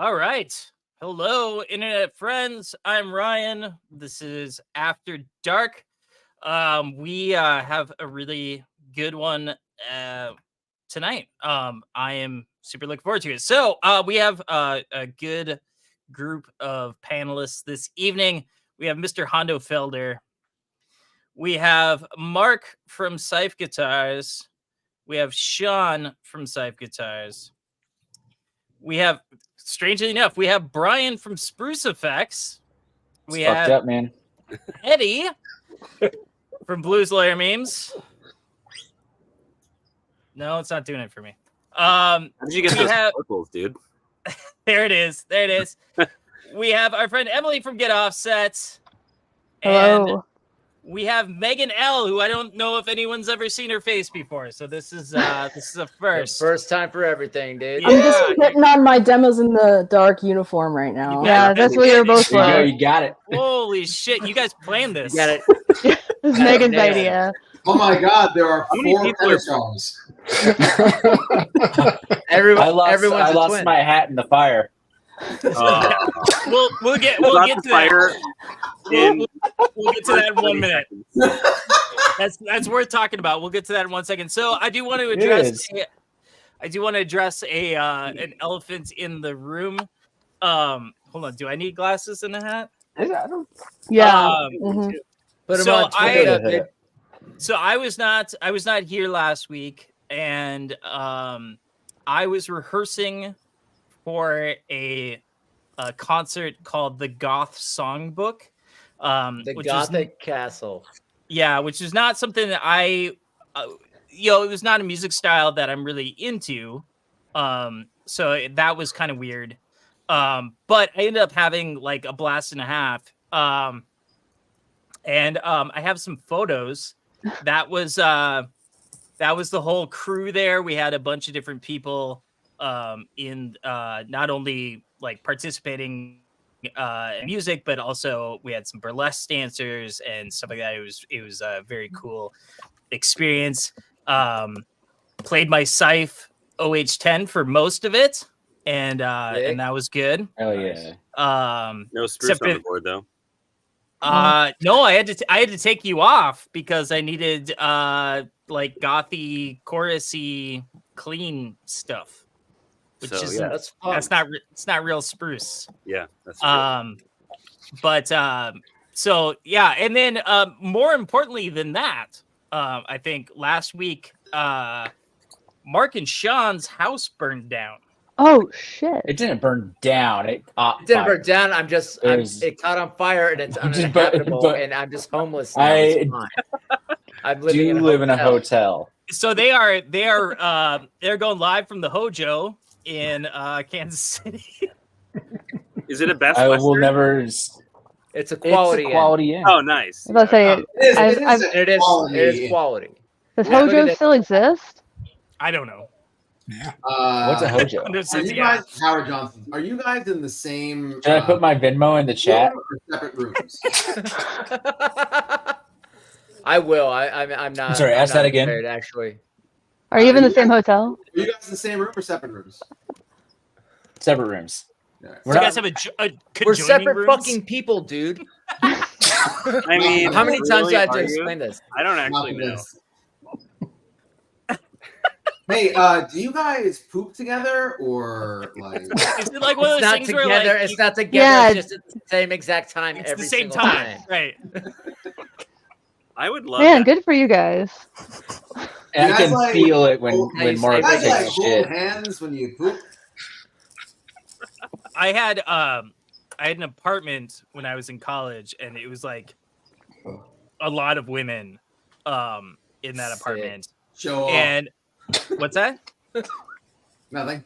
All right. Hello, internet friends. I'm Ryan. This is After Dark. We have a really good one tonight. I am super looking forward to it. So, we have a good group of panelists this evening. We have Mr. Hondo Felder. We have Mark from Scythe Guitars. We have Sean from Scythe Guitars. We have, strangely enough, we have Brian from Spruce Effects. We Fucked have up, man. Eddie from Blues Lawyer Memes. No, it's not doing it for me. How did you get we those have- purples, dude? There it is. There it is. We have our friend Emily from Get Offset. Hello. And we have Megan L, who I don't know if anyone's ever seen her face before. So this is a first. First time for everything, dude. Yeah. I'm just putting on my Demos in the Dark uniform right now. Yeah, that's what you're both There you go. for. You got it. Holy shit! You guys planned this. You got it. It's Yeah, Megan's nailed it. idea. Oh my God, there are How many 4 people are- songs. Everyone, I everyone's a lost twin. my hat in the fire. We'll get Brought to the that. fire in We'll get to that in 1 minute. seconds. That's worth talking about. We'll get to that in 1 second. So I do want to It address. is. I do want to address an elephant in the room. Hold on. Do I need glasses and a hat? Yeah. Um, Mhm. Put 'em So on Twitter, dude. So I was not here last week, and I was rehearsing for a concert called the Goth Songbook. The which is- Gothic Castle. yeah, which is not something that it was not a music style that I'm really into. So that was kind of weird. But I ended up having like a blast and a half. And I have some photos. That was the whole crew there. We had a bunch of different people in not only like participating in music, but also we had some burlesque dancers and stuff like that. It was a very cool experience. Played my Scythe OH10 for most of it, and that was good. Hell yeah. No spruce Except on the it- board, though. No, I had to take you off because I needed like gothy, chorusy, clean stuff, which So, is yeah. That's fun. it's not real spruce. Yeah, that's true. So yeah, and then more importantly than that, I think last week Mark and Sean's house burned down. Oh shit. It didn't burn down. It caught It didn't fire. burn down. It was- It caught on fire and it's But- uninhabitable, but- and I'm just homeless now. I It's fine. I'm Do living you in live in a hotel? So they're going live from the Hojo in Kansas City. Is it a Best I Western? will never. It's a It's quality. a quality inn. Oh, nice. I was about to say, It is, I've- it is I've- a It is. quality. It is quality. does Yeah, look Hojo at it. still exist? I don't know. What's a Hojo? Are you guys, Howard Johnson, are you guys in the same Should I put my Venmo in the chat? room or separate rooms? I will. I'm not. I'm sorry, ask not that again. prepared, actually. Are you in the same hotel? Are you guys in the same room or separate rooms? Separate rooms. Yeah. Do We're you not- guys have We're conjoining separate rooms? fucking people, dude. I mean, How many times do I have to are you? explain this? I don't Not actually know. this. Hey, do you guys poop together or like? Is it like one of those It's not things together. where like It's not together. Yeah. It's just at the same exact time it's every the same single time, right? I would love Man, that. good for you guys. And You I guys can like- feel it when Nice. Mark You guys takes like a hold shit. hands when you poop? I had an apartment when I was in college, and it was like a lot of women in that Sick. apartment. Show off. And what's that? Nothing.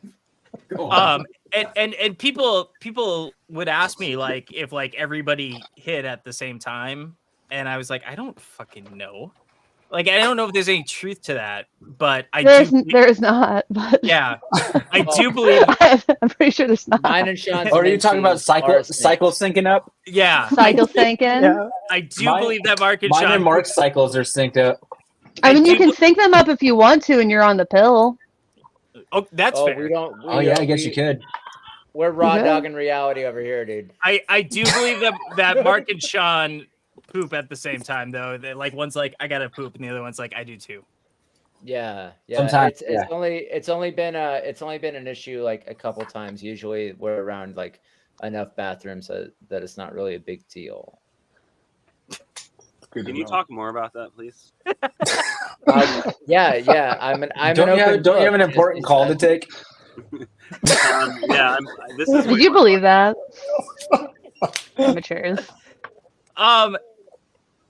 Go on. And people would ask me like if like everybody hit at the same time, and I was like, I don't fucking know. Like I don't know if there's any truth to that, but There is not, but yeah, I do believe. I'm pretty sure there's not. Mine and Sean's. Or are you talking about mentions are cycle syncing up? Yeah, Cycle syncing. I do Mine- believe that Mark and Mine Sean. and Mark's cycles are synced up. I mean, you do can sync them up if you want to, and you're on the pill. Oh, that's Oh, fair. we don't. Oh yeah, I guess you could. We're raw Okay. dog in reality over here, dude. I do believe that Mark and Sean poop at the same time though. Like one's like I gotta poop, and the other one's like I do too. Yeah. Sometimes, It's only been an issue like a couple times. Usually we're around like enough bathrooms that it's not really a big deal. Can you talk more about that, please? Yeah. I'm an Don't you have book. an important call to take? Yeah, this is. Did you believe that? Amateurs.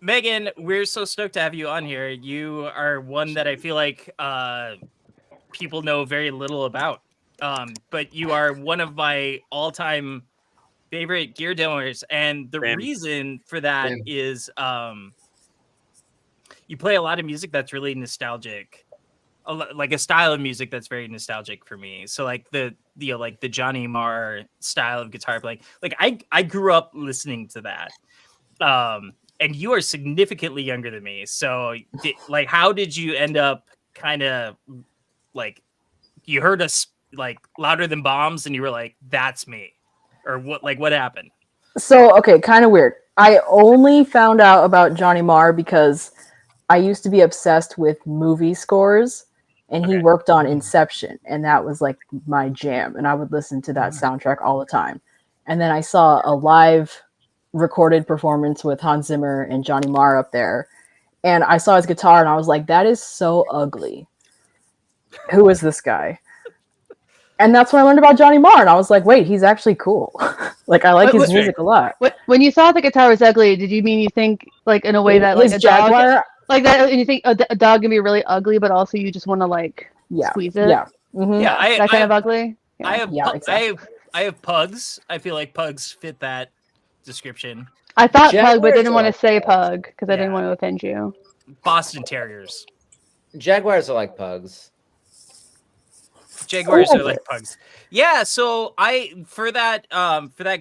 Megan, we're so stoked to have you on here. You are one that I feel like people know very little about. But you are one of my all-time favorite gear demoers, and the reason for that is you play a lot of music that's really nostalgic, like a style of music that's very nostalgic for me. So like the Johnny Marr style of guitar playing, like I grew up listening to that. And you are significantly younger than me. So like, how did you end up kind of like, you heard us like Louder Than Bombs and you were like, that's me, or what happened? So, okay, kind of weird. I only found out about Johnny Marr because I used to be obsessed with movie scores, and he worked on Inception, and that was like my jam, and I would listen to that soundtrack all the time. And then I saw a live recorded performance with Hans Zimmer and Johnny Marr up there, and I saw his guitar, and I was like, that is so ugly. Who is this guy? And that's when I learned about Johnny Marr, and I was like, wait, he's actually cool. Like, I like his music a lot. When you thought the guitar was ugly, did you mean you think like in a way that like His a Jaguar, dog, like that? And you think a dog can be really ugly, but also you just want to like squeeze it? Yeah. Mm-hmm. Yeah, that kind of ugly. Yeah. I have pugs. I feel like pugs fit that description. I thought pug, but Jaguars didn't want are to say like pug because I didn't Yeah. want to offend you. Boston Terriers. Jaguars are like pugs. Jaguars are like pugs. Yeah, so for that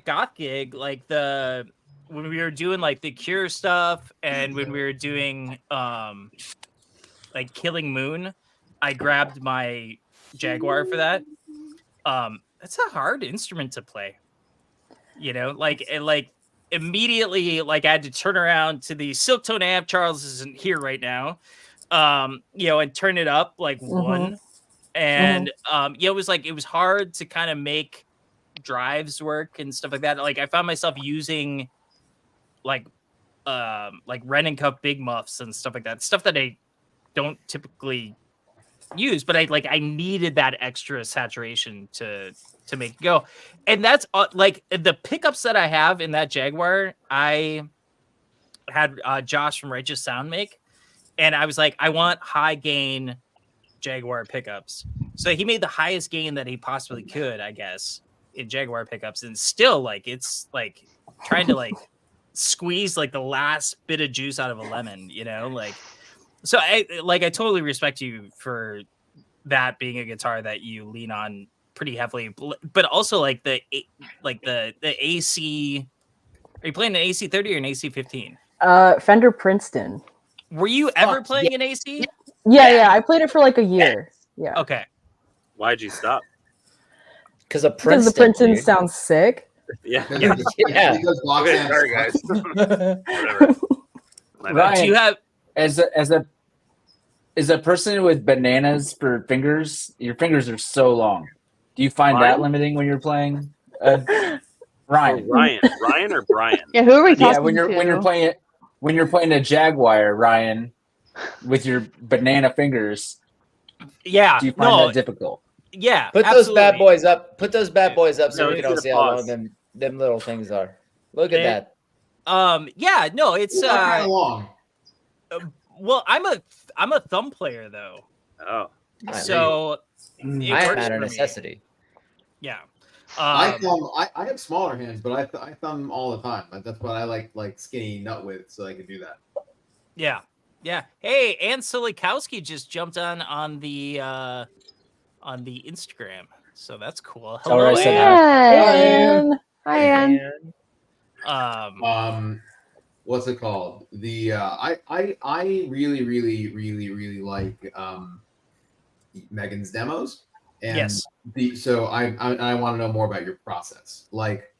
goth gig, like when we were doing like the Cure stuff and when we were doing like Killing Moon, I grabbed my Jaguar for that. That's a hard instrument to play. You know, like immediately like I had to turn around to the Silktone amp. Charles isn't here right now. You know, and turn it up like one. And yeah, it was hard to kind of make drives work and stuff like that. Like I found myself using like Wren and Cuff big muffs and stuff like that. Stuff that I don't typically use, but I needed that extra saturation to make it go. And that's like the pickups that I have in that Jaguar, I had Josh from Righteous Sound make, and I was like, I want high gain Jaguar pickups. So he made the highest gain that he possibly could, I guess, in Jaguar pickups, and still like it's like trying to like squeeze like the last bit of juice out of a lemon, you know? Like so I totally respect you for that being a guitar that you lean on pretty heavily, but also like the AC. Are you playing an AC30 or an AC15? Fender Princeton. Were you ever playing an AC? Yeah, I played it for like a year. Yeah. Okay. Why'd you stop? Because of Because Princeton. the Princeton dude. sounds sick. Yeah. Yeah. Because box Okay, amps- sorry guys. Whatever. My bad. Ryan, Do you have as a person with bananas for fingers, your fingers are so long. Do you find that Ryan? limiting when you're playing? Oh, Ryan. Ryan or Brian? Yeah, who are we talking Yeah, when you're playing a Jaguar, Ryan, with your banana fingers, yeah, do you find no, that difficult? yeah. Put those bad absolutely. boys up. Put those bad boys up so No, we we can all need to see how long pause. them little things are. Look at They- that. Yeah, no, it's Not kind of long. well, I'm a thumb player though, Oh, so it I am works at a for me. necessity. Yeah. I have smaller hands, but I thumb all the time. That's what I like skinny nut with, so I can do that. Yeah. Hey, Ann Silikowski just jumped on the Instagram, so that's cool. All right, Hello, so Ann. now- Hi, Ann. What's it called? The I really like Megan's demos. And Yes. so I want to know more about your process. Like,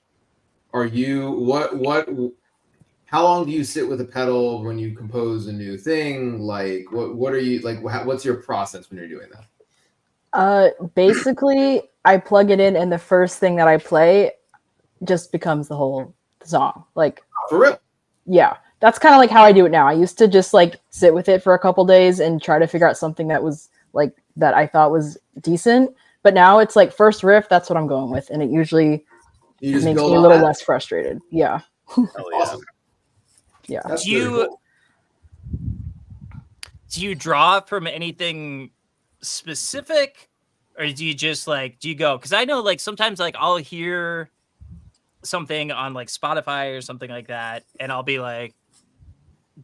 are you what? How long do you sit with a pedal when you compose a new thing? Like, what are you like? What's your process when you're doing that? Basically, I plug it in, and the first thing that I play just becomes the whole song. Like, For real? yeah, that's kind of like how I do it now. I used to just like sit with it for a couple days and try to figure out something that was like that I thought was decent. But now it's like first riff, that's what I'm going with, and it usually You just makes build me a on little that? less frustrated. Yeah, Hell yeah. Awesome. yeah. That's Do you really cool. do you draw from anything specific, or do you just like do you go? Because I know like sometimes like I'll hear something on like Spotify or something like that, and I'll be like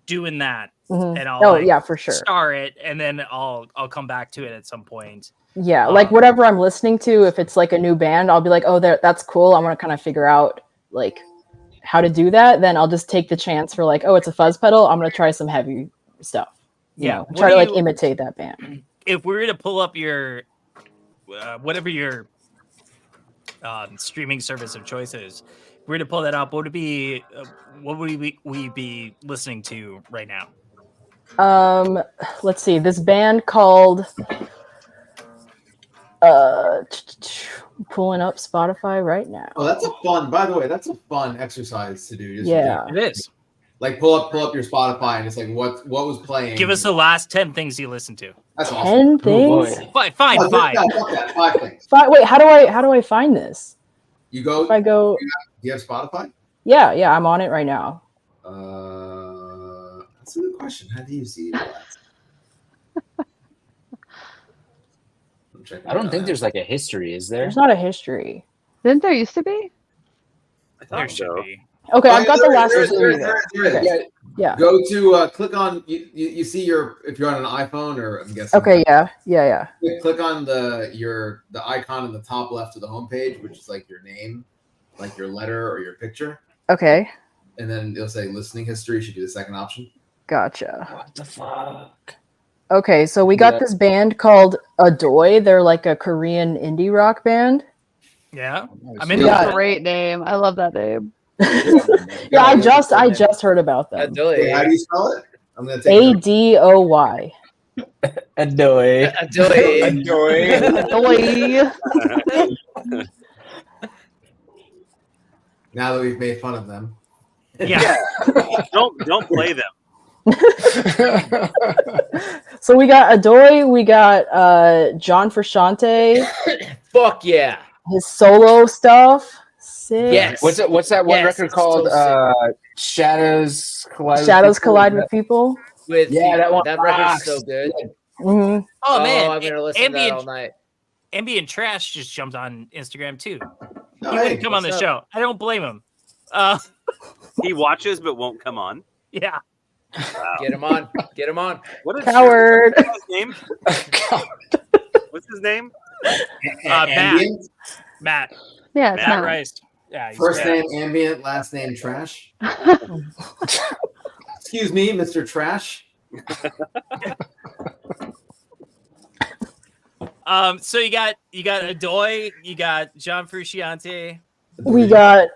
doing that, Mhm. and I'll Oh like, yeah, for sure. star it, and then I'll come back to it at some point. Yeah, like Um, whatever I'm listening to, if it's like a new band, I'll be like, oh, that's cool. I'm gonna kind of figure out like how to do that. Then I'll just take the chance for like, oh, it's a fuzz pedal. I'm gonna try some heavy stuff. You Yeah, know, what try do to like you- imitate that band. If we were to pull up your whatever your streaming service of choice is, if we were to pull that up, what would it be? What would we be listening to right now? Let's see. This band called pulling up Spotify right now. Oh, that's a fun. By the way, that's a fun exercise to do. Just Yeah. It is. like pull up your Spotify and it's like what was playing. Give us the last 10 things you listen to. That's awesome. 10 Oh, things. boy. Fine, No, fine. fuck that. 5 things. Wait, how do I find this? You go. If I go, Do you have Spotify? yeah, I'm on it right now. That's a good question. How do you see that? I'm checking I don't it think out. there's like a history, is there? There's not a history. Didn't there used to be? I There thought should so. be. Okay, Oh, I've got the there last is, history. there is, there. there is. Okay. Yeah. Yeah. Go to click on you see your if you're on an iPhone or I'm guessing. Okay, yeah. Click on the icon in the top left of the homepage, which is like your name, like your letter or your picture, Okay, and then it'll say listening history should be the second option. gotcha. What the fuck? Okay, so we got Yeah. this band called Adoy. They're like a Korean indie rock band. Yeah. I I mean, Yeah. That's a great name. I love that name. Yeah, I just heard about them. Okay, how do you spell it? I'm gonna take Adoy. Adoy. Boy. now that we've made fun of them. Yeah. Don't play them. So we got Adoy, we got John Frusciante, Fuck yeah. his solo stuff. Sick. Yes. What's that one Yes, record it's called? so Shadows Collide. Shadows People? collide with people. With Yeah, that one That record's rocks. so good. hmm Oh, man. I'm gonna listen to that all Ambient, night. Ambient Trash just jumped on Instagram too. He Hey, wouldn't come on the what's show. I don't blame him. He watches but won't come on. Yeah. Wow. Get him on. Get him on. What is Coward. What's his name? What's his name? Matt. Ambient? Matt. Yeah, it's Matt not. Rice. Yeah. he's First great. name ambient, last name trash. Excuse me, Mr. Trash. So you got Adoy, you got John Frusciante. We got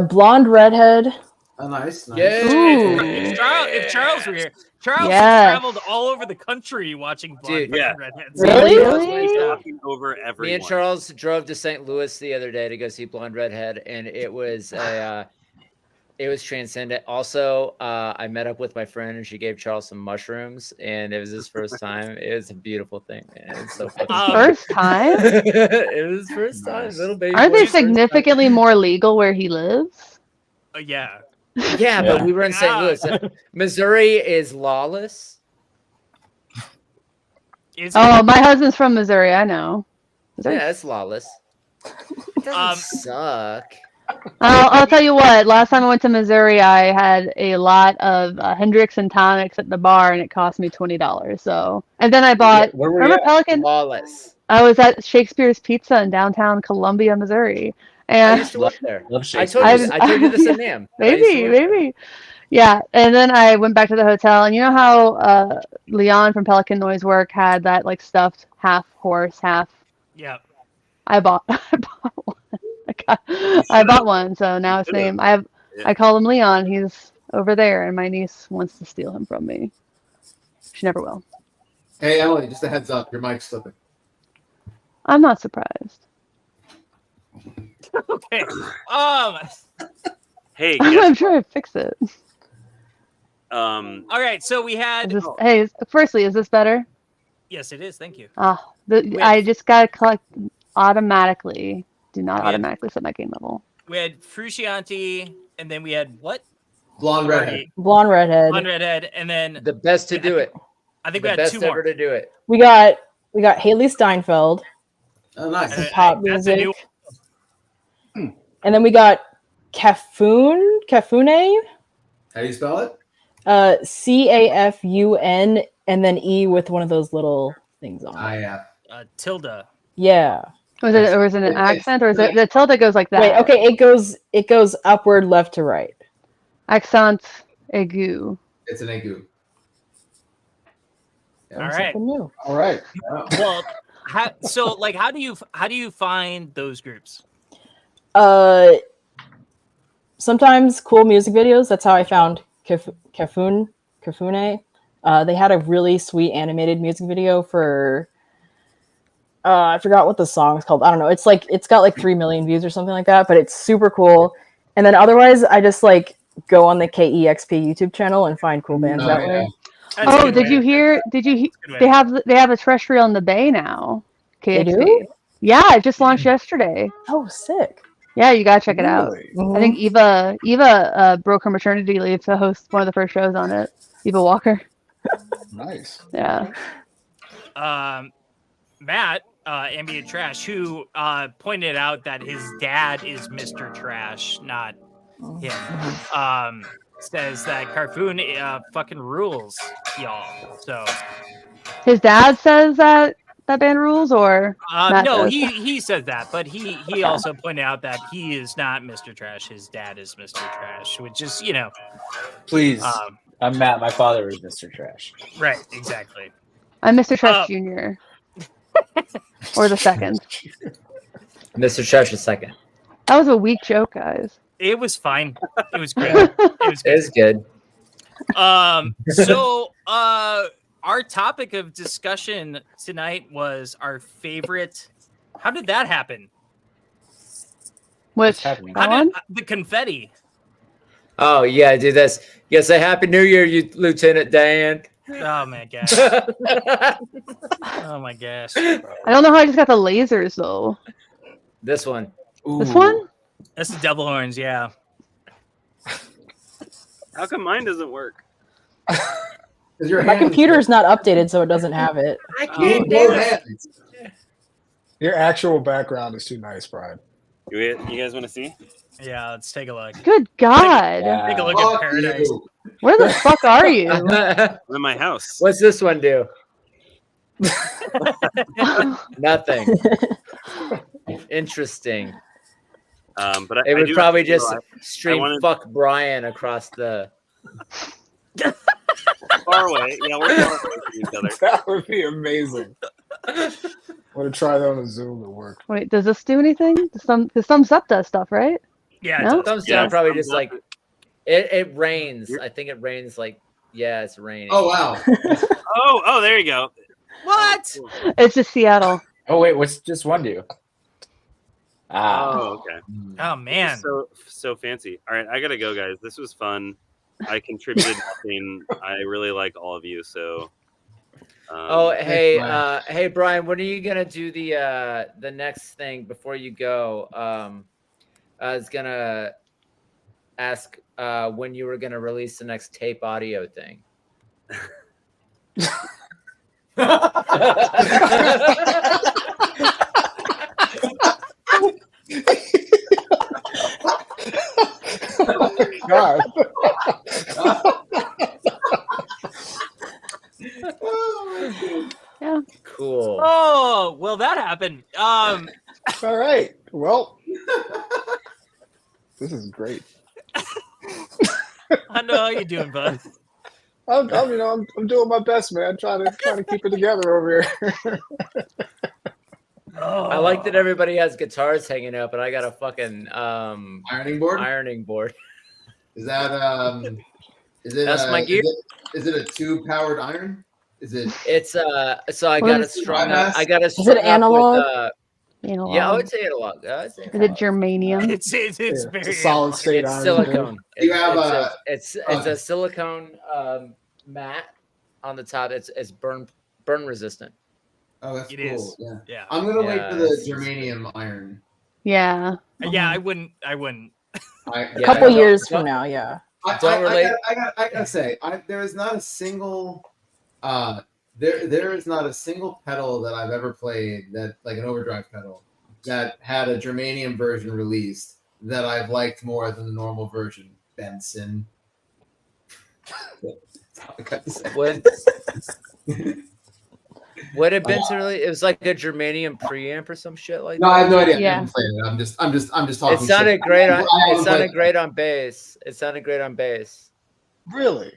Blonde Redhead. Oh, nice. Yeah. Ooh. If Charles were here, Charles Yes. has traveled all over the country watching Blonde Dude, yeah. Redheads. Really? Really? Talking over everyone. Me and Charles drove to St. Louis the other day to go see Blonde Redhead, and it was it was transcendent. Also, I met up with my friend, and she gave Charles some mushrooms, and it was his first time. It was a beautiful thing, man. It's so fucking First time? it was his first time. Nice. Little baby. Aren't boy's they first time. significantly more legal where he lives? Yeah. Yeah, but Yeah. we were in St. Louis. Missouri is lawless. Is Oh, my husband's from Missouri. I know. Missouri. Yeah, it's lawless. It doesn't suck. I'll tell you what. Last time I went to Missouri, I had a lot of Hendrix and tonics at the bar, and it cost me $20. So, and then I bought. Where were you Remember at? Pelican? Lawless. I was at Shakespeare's Pizza in downtown Columbia, Missouri, I and used to work there. Love I Shakespeare. told you. I've- I told you this in NAM. I used to maybe, work there. maybe, yeah. And then I went back to the hotel, and you know how Leon from Pelican Noise Work had that like stuffed half horse, half Yeah. I bought one. I bought one, so now his name. I call him Leon. He's over there, and my niece wants to steal him from me. She never will. Hey, Emily, just a heads up. Your mic's slipping. I'm not surprised. Okay. Hey, I'm trying to fix it. All right. So we had. Hey, firstly, is this better? Yes, it is. Thank you. I just gotta collect automatically. Do not We had- automatically set my game level. We had Frusciante, and then we had what? Blonde redhead. Blonde redhead. Blonde redhead, and then The best to do it. I think The we had best two ever more. to do it. We got Haley Steinfeld, Oh, nice. Uh, pop that's a music, new- and then we got Cafune. How do you spell it? Cafun, and then E with one of those little things on it. Yeah. Tilda. Yeah. Was it or is it an It's- accent or is it the tilde goes like that? Wait. Okay. It goes upward, left to right. Accent aigu. It's an egu. All right. Something new. All right. Well, how do you find those groups? Sometimes cool music videos. That's how I found Cafune. They had a really sweet animated music video for. I forgot what the song's called. I don't know. It's got like 3 million views or something like that, but it's super cool. And then otherwise, I just like go on the KEXP YouTube channel and find cool bands that way. That's a Oh, good did way. you hear? Did you? Good way. They have a terrestrial in the Bay now. They KXP. do? Yeah, it just launched yesterday. Oh, sick! Yeah, you gotta check it out. Really? I think Eva broke her maternity leave to host one of the first shows on it. Eva Walker. Nice. Yeah. Matt, Ambient Trash, who pointed out that his dad is Mr. Trash, not him, says that Carfoon fucking rules, y'all. So His dad says that band rules, or Matt no, does. he said that, but he also pointed out that he is not Mr. Trash. His dad is Mr. Trash, which is Please. um, I'm Matt. My father is Mr. Trash. right, exactly. I'm Mr. Trash Jr. or the second. Mr. Trash is second. That was a weak joke, guys. It was fine. It was great. It was It is good. So our topic of discussion tonight was our favorite. How did that happen? Which happening? go How on? did the confetti? Oh yeah, do this. Yes, a happy New Year, you Lieutenant Dan. Oh my gosh. Oh my gosh. I don't know how I just got the lasers though. This one. This one? That's the devil horns, yeah. How come mine doesn't work? My computer's not updated, so it doesn't have it. I Oh, You need both hands. Your actual background is too nice, Brian. You guys want to see? Yeah, let's take a look. Good God. Yeah. Take a look at Fuck Paradise. you. Where the fuck are you? I'm in my house. What's this one do? Nothing. Interesting. But It would do probably feel just like stream wanted- fuck Brian across the. far away. Yeah, we're far away from each other. That would be amazing. I'm gonna try that on a Zoom. It worked. Wait, does this do anything? The thumbs up does stuff, right? Yeah, No? it does. Thumbs Yeah, down probably thumbs just up. like it rains. I think it rains like it's raining. Oh wow. Oh, there you go. What? Oh, It's just Seattle. Oh wait, what's just one do? Ah. oh, okay. Oh man. So fancy. All right, I gotta go, guys. This was fun. I contributed nothing. I really like all of you. So. Oh, Thanks, hey, Brian. hey, Brian, when are you gonna do the next thing before you go? I was gonna ask when you were gonna release the next tape audio thing. God. Yeah. Cool. Oh, well, that happened. All right. Well, this is great. I know how you doing, bud. I'm doing my best, man. Trying to keep it together over here. Oh, I like that everybody has guitars hanging up, but I got a fucking Ironing board. ironing board. Is that Is it? That's my gear. Is it a tube powered iron? Is it? It's so I What got it is- strung up. I got it it strung up analog? with Analog. yeah, I would say analog. I would say Is it analog. germanium? It's Yeah, very it's a solid state It's iron. silicone. You have it's a silicone mat on the top. It's burn resistant. Oh, that's It cool. is. Yeah. Yeah. I'm gonna wait Yeah, for the it's- germanium iron. Yeah. Yeah, I wouldn't. I, Yeah, couple I don't- years from now, yeah. Don't relate- I gotta say, there is not a single, there is not a single pedal that I've ever played that, like an overdrive pedal, that had a germanium version released that I've liked more than the normal version. Benson. That's all I got to say. What had Benson really? It was like a germanium preamp or some shit like No, I have no idea. I Yeah. haven't played it. I'm just talking. It sounded shit. great on. I It haven't sounded played great on bass. It sounded great on bass. Really?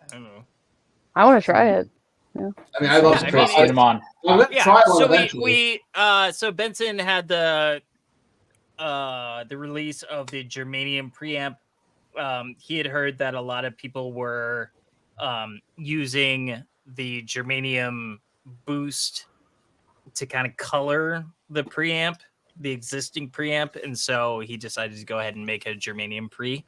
I don't know. I want to try it. I mean, I love Yeah, I to mean, try Put it. them on. I'm gonna Yeah. try one So eventually. so Benson had the release of the germanium preamp. He had heard that a lot of people were using the germanium boost to kind of color the preamp, the existing preamp, and so he decided to go ahead and make a germanium pre.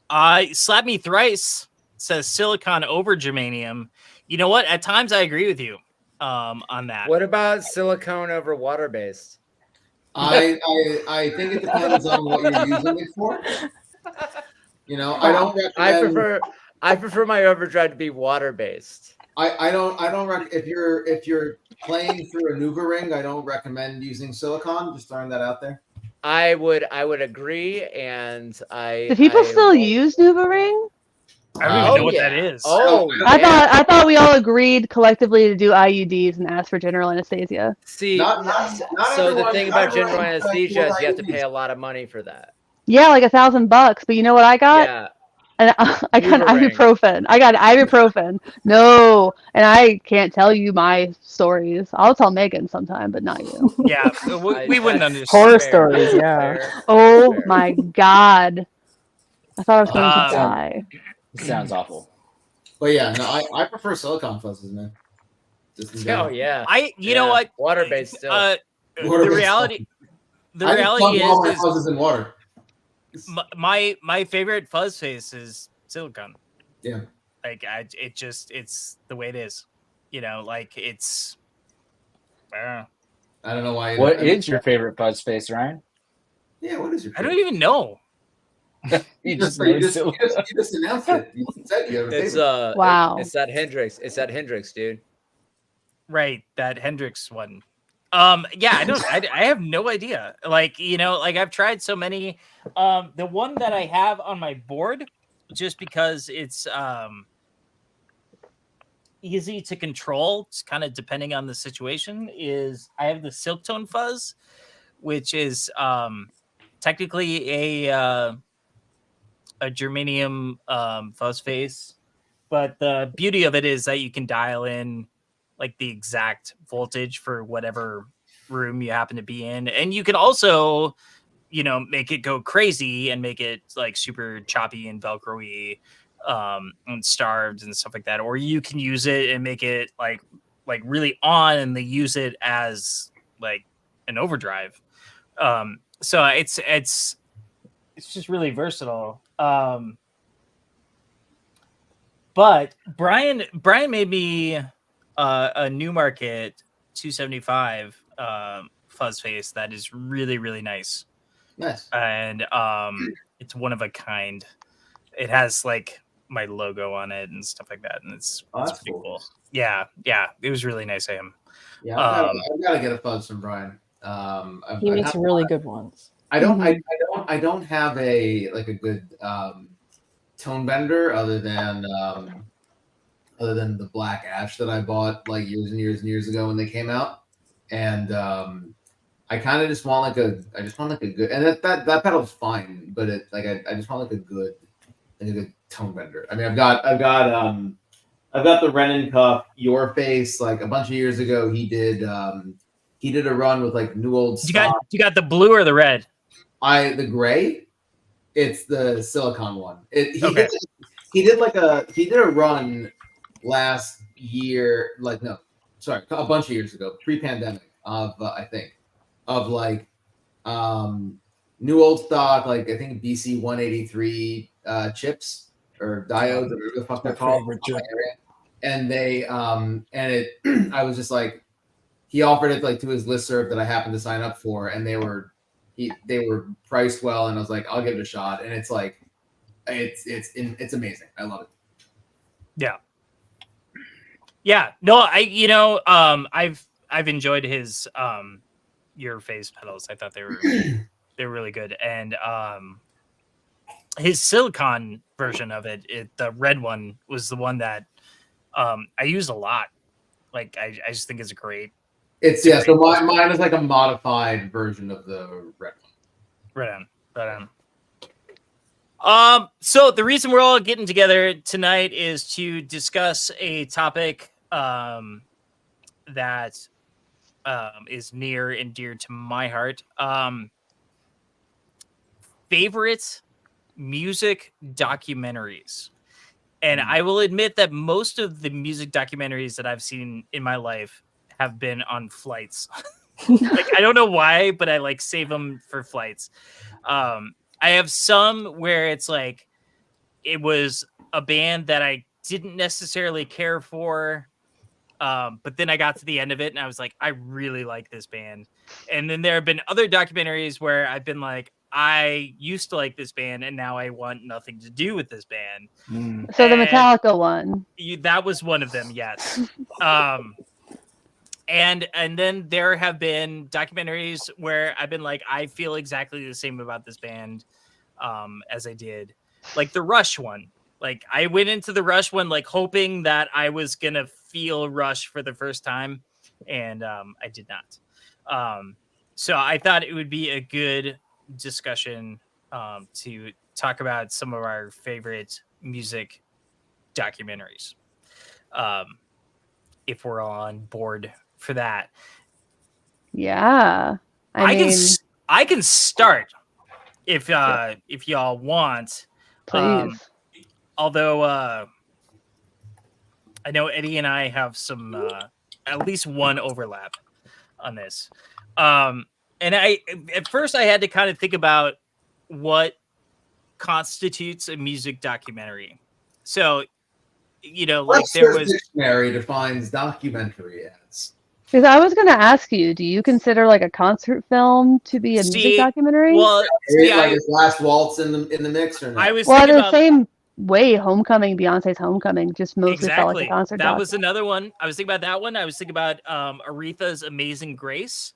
I Slap Me Thrice says silicon over germanium. You know what? At times I agree with you on that. What about silicone over water based? I think it depends on what you're using it for. You know, I don't recommend. I prefer my overdrive to be water based. I don't if you're playing through a Nuva ring, I don't recommend using silicon. Just throwing that out there. I would agree, and I. Do people I still will- use Nuva Ring? I don't even Oh, know what yeah. that is. Oh, I yeah. thought we all agreed collectively to do IUDs and ask for general anesthesia. See, Not so the everyone- thing not about general everyone likes anesthesia is you have to IUDs. pay a lot of money for that. Yeah, like $1,000. But you know what I got? Yeah. And I got Nuva ring. ibuprofen. I got ibuprofen. No, and I can't tell you my stories. I'll tell Megan sometime, but not you. Yeah, we wouldn't understand. Horror Fair, stories, yeah. fair, Oh fair. my god! I thought I was going to Um, die. It sounds awful. But yeah, no, I prefer silicon fuzzes, man. Just in Oh general. yeah. You know what? Water based still. The Water-based reality I just reality plug all my is fuzzes in water. my favorite fuzz face is silicone. Yeah. Like it's the way it is. You know, like it's I don't know why. What is your favorite fuzz face, Ryan? Yeah, what is your? I don't even know. You just, know you just announced it. You said you have a It's favorite. Wow. It's that Hendrix. It's that Hendrix, dude. Right, that Hendrix one. Yeah, I have no idea. Like, you know, like I've tried so many. The one that I have on my board, just because it's easy to control, it's kind of depending on the situation, is I have the Silk Tone Fuzz, which is technically a germanium fuzz face, but the beauty of it is that you can dial in like the exact voltage for whatever room you happen to be in, and you can also, you know, make it go crazy and make it like super choppy and velcro-y and starved and stuff like that, or you can use it and make it like really on, and they use it as like an overdrive. So it's just really versatile. But Brian made me a Newmarket 275 fuzz face that is really, really nice. Nice. And it's one of a kind. It has like my logo on it and stuff like that, and it's that's pretty cool. cool. Yeah, it was really nice of him. Yeah, I've got to get a fuzz from Brian. He makes really good ones. I don't have a good tone bender other than the Black Ash that I bought like years and years and years ago when they came out, and I kind of just want like a good, and that pedal's fine, but I just want like a good tone bender. I mean, I've got I've got the Renan Cuff, Your Face. Like a bunch of years ago, he did a run with like New Old Stock. You got the blue or the red? The gray. It's the silicone one. He Okay. did a run last year, a bunch of years ago, pre-pandemic of I think of like New Old Stock, like I think BC 183 chips or diodes, or whatever the fuck they're called. And they I was just like, he offered it like to his listserv that I happened to sign up for, and they were priced well, and I was like, I'll give it a shot. And it's like it's amazing. I love it. Yeah. No, I've enjoyed his Your Face pedals. I thought they were really good. And his silicon version of it, the red one, was the one that I use a lot. Like I just think it's great. So mine is like a modified version of the red one. Right on. So the reason we're all getting together tonight is to discuss a topic that is near and dear to my heart. Favorite music documentaries. And I will admit that most of the music documentaries that I've seen in my life have been on flights. Like, I don't know why, but I like save them for flights. I have some where it's like, it was a band that I didn't necessarily care for. But then I got to the end of it and I was like, I really like this band. And then there have been other documentaries where I've been like, I used to like this band and now I want nothing to do with this band. So the Metallica one. That was one of them, yes. And then there have been documentaries where I've been like, I feel exactly the same about this band as I did. Like the Rush one. Like I went into the Rush one like hoping that I was gonna feel Rush for the first time, and I did not. So I thought it would be a good discussion to talk about some of our favorite music documentaries. If we're all on board for that. Yeah. I can start if y'all want. Please. Although I know Eddie and I have some at least one overlap on this. And at first I had to kind of think about what constitutes a music documentary. So, like there was dictionary defines documentary as. Because I was going to ask you, do you consider like a concert film to be a music documentary? Well, like his Last Waltz in the mix or not? I was thinking the same way Homecoming, Beyonce's Homecoming, just mostly felt like a concert. That was another one. I was thinking about that one. I was thinking about Aretha's Amazing Grace,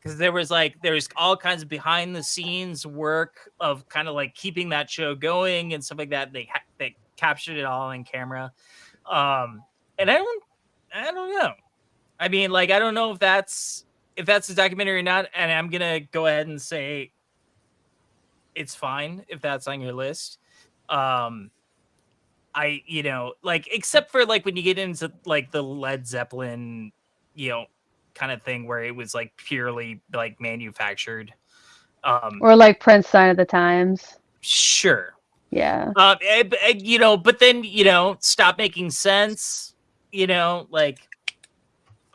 because there's all kinds of behind the scenes work of kind of like keeping that show going and stuff like that. They captured it all in camera. And I don't know. I mean, like, I don't know if that's a documentary or not. And I'm going to go ahead and say it's fine if that's on your list. Except for like when you get into like the Led Zeppelin, kind of thing where it was like purely like manufactured. Or like Prince Sign of the Times. Sure. Yeah. But then, stop making sense, like.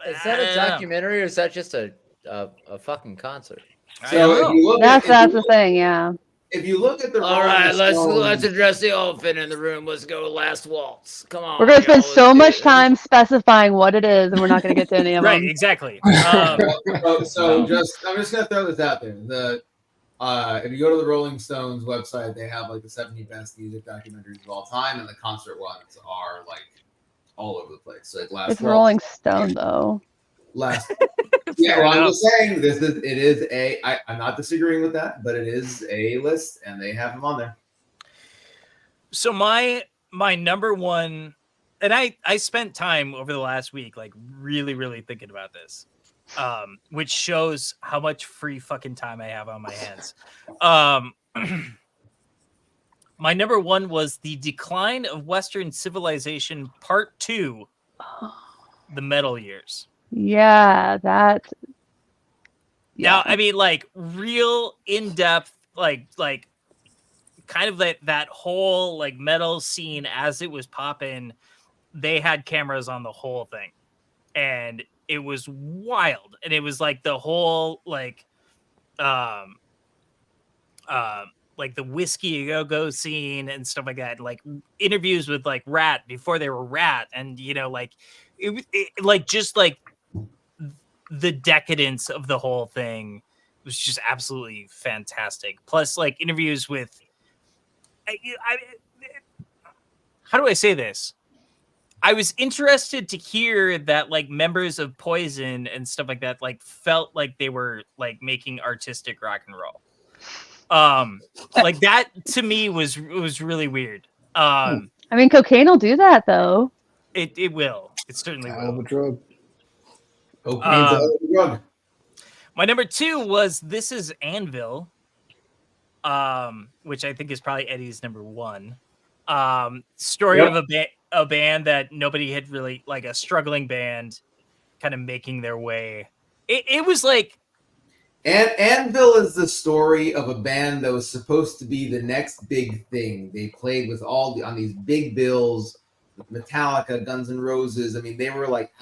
Is that a documentary or is that just a fucking concert? So if you look that's the thing, yeah. If you look at the all right, let's address the elephant in the room. Let's go Last Waltz. Come on. We're gonna spend so much time specifying what it is, and we're not gonna get to any of them. Right, exactly. I'm just gonna throw this out there. If you go to the Rolling Stones website, they have like the 70 best music documentaries of all time, and the concert ones are like all over the place. So like Last it's Waltz, Rolling Stone though. Yeah, well, I'm just saying I'm not disagreeing with that, but it is a list and they have them on there. So my number one, and I spent time over the last week like really, really thinking about this, which shows how much free fucking time I have on my hands. My number 1 was The Decline of Western Civilization Part 2, The Metal Years. Yeah, that. Now, Yeah. I mean, like, real in-depth, like kind of that whole, like, metal scene as it was popping, they had cameras on the whole thing. And it was wild. And it was, like, the whole, like the Whiskey A Go scene and stuff like that, like interviews with like Rat before they were Rat, and like like just like the decadence of the whole thing was just absolutely fantastic. Plus, like interviews with, how do I say this? I was interested to hear that like members of Poison and stuff like that like felt like they were like making artistic rock and roll. Like that to me was really weird. I mean, cocaine will do that though. It will. It certainly Hell of will. a drug. Cocaine's a hell of a drug. My number 2 was This Is Anvil, which I think is probably Eddie's number 1. Story of a band that nobody had really, like a struggling band kind of making their way. It was like, And Anvil is the story of a band that was supposed to be the next big thing. They played with on these big bills, Metallica, Guns N' Roses. I mean, they were like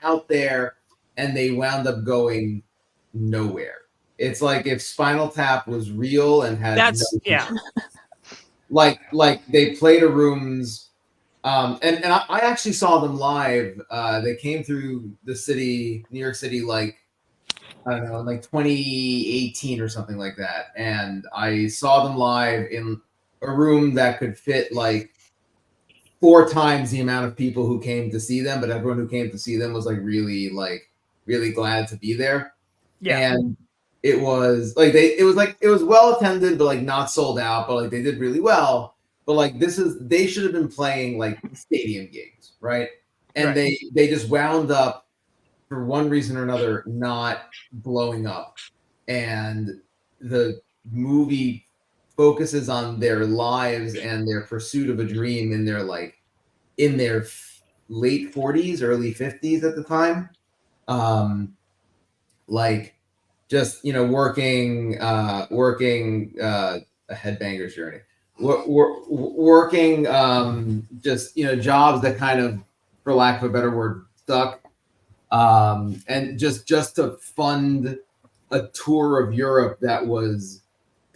out there, and they wound up going nowhere. It's like if Spinal Tap was real and had like they played a rooms, and I actually saw them live. They came through the city, New York City, like I don't know, like 2018 or something like that. And I saw them live in a room that could fit like 4 times the amount of people who came to see them, but everyone who came to see them was like really glad to be there. yeah. And it was like it was well attended, but like not sold out, but like they did really well. But like they should have been playing like stadium gigs, right? And Right. they just wound up for one reason or another not blowing up. And the movie focuses on their lives and their pursuit of a dream in their late 40s, early 50s at the time. Like just working a headbanger's journey, working just jobs that kind of, for lack of a better word, suck, and just to fund a tour of Europe that was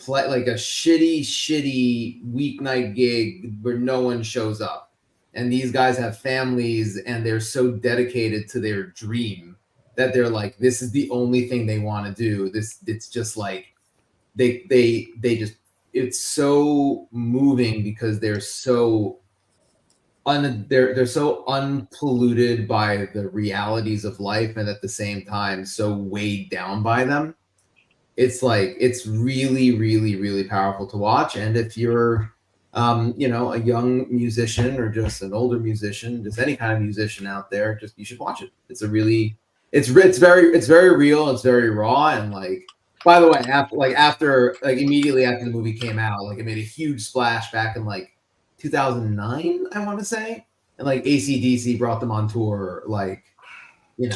like a shitty weeknight gig where no one shows up, and these guys have families and they're so dedicated to their dream that they're like, this is the only thing they want to do. It's just like they just, it's so moving because they're so they're so unpolluted by the realities of life, and at the same time so weighed down by them. It's like, it's really, really, really powerful to watch. And if you're a young musician or just an older musician, just any kind of musician out there, just you should watch it. It's very real, it's very raw. And like, by the way, after immediately after the movie came out, like it made a huge splash back in like 2009, I want to say, and like AC/DC brought them on tour, like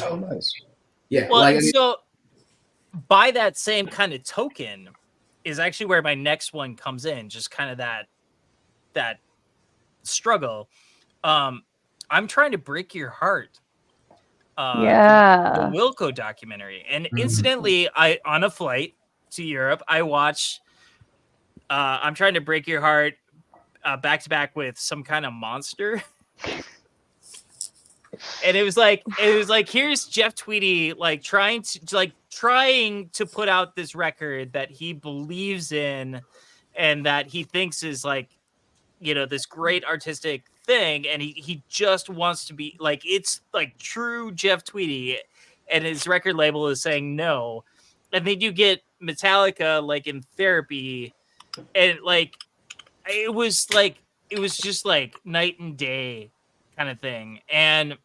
Oh, nice. yeah. Well, so by that same kind of token is actually where my next one comes in, just kind of that struggle. I'm Trying to Break Your Heart. The Wilco documentary. And incidentally, I on a flight to Europe, I watched I'm Trying to Break Your Heart back to back with Some Kind of Monster. And it was like here's Jeff Tweedy like trying to put out this record that he believes in and that he thinks is like, this great artistic thing, and he just wants to be like, it's like true Jeff Tweedy, and his record label is saying no. And then you get Metallica like in Therapy, and like it was just like night and day kind of thing. And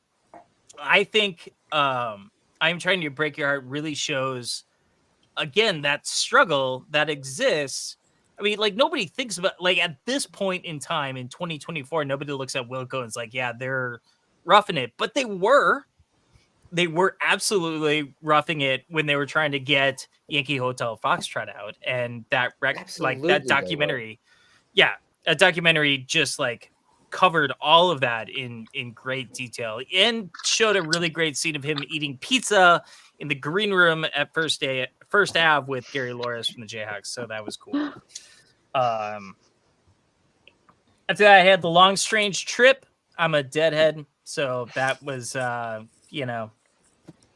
I think I'm Trying to Break Your Heart really shows again that struggle that exists I mean, like nobody thinks about like at this point in time in 2024, nobody looks at Wilco and is like, yeah, they're roughing it, but they were absolutely roughing it when they were trying to get Yankee Hotel Foxtrot out, and that Absolutely like that they were. documentary, yeah, that documentary just like covered all of that in great detail and showed a really great scene of him eating pizza in the green room at First Ave with Gary Loris from the Jayhawks. So that was cool. After that, I had the Long Strange Trip. I'm a deadhead, so that was you know.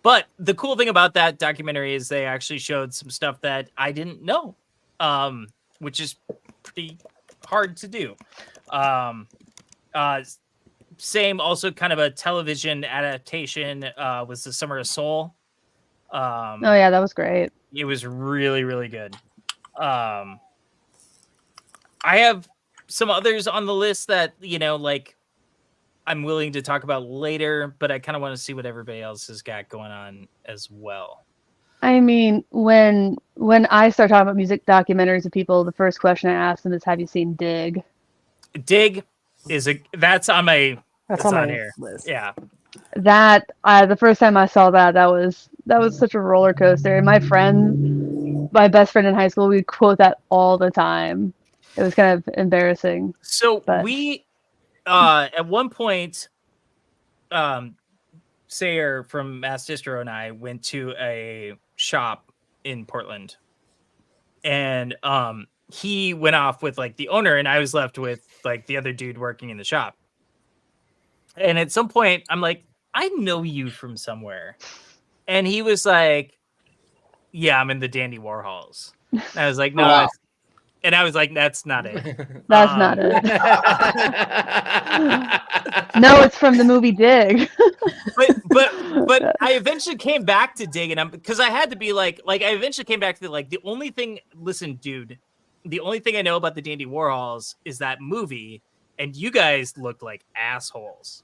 But the cool thing about that documentary is they actually showed some stuff that I didn't know, which is pretty hard to do. Same, also kind of a television adaptation was The Summer of Soul. Oh yeah, that was great. It was really, really good. I have some others on the list that, you know, like I'm willing to talk about later, but I kind of want to see what everybody else has got going on as well. I mean, when I start talking about music documentaries to people, the first question I ask them is, "Have you seen Dig?" Dig is that's on my That's it's on on my here. list. Yeah. That the first time I saw that was such a roller coaster. And my best friend in high school, we'd quote that all the time. It was kind of embarrassing. So But- we at one point Sayer from Mass Distro and I went to a shop in Portland, and he went off with like the owner, and I was left with like the other dude working in the shop. And at some point I'm like, I know you from somewhere. And he was like, yeah, I'm in the Dandy Warhols. And I was like, no. Wow. And I was like, that's not it. That's not it. No, it's from the movie Dig. but I eventually came back to Dig, and because I had to be like I eventually came back to the only thing. Listen, dude, the only thing I know about the Dandy Warhols is that movie, and you guys looked like assholes.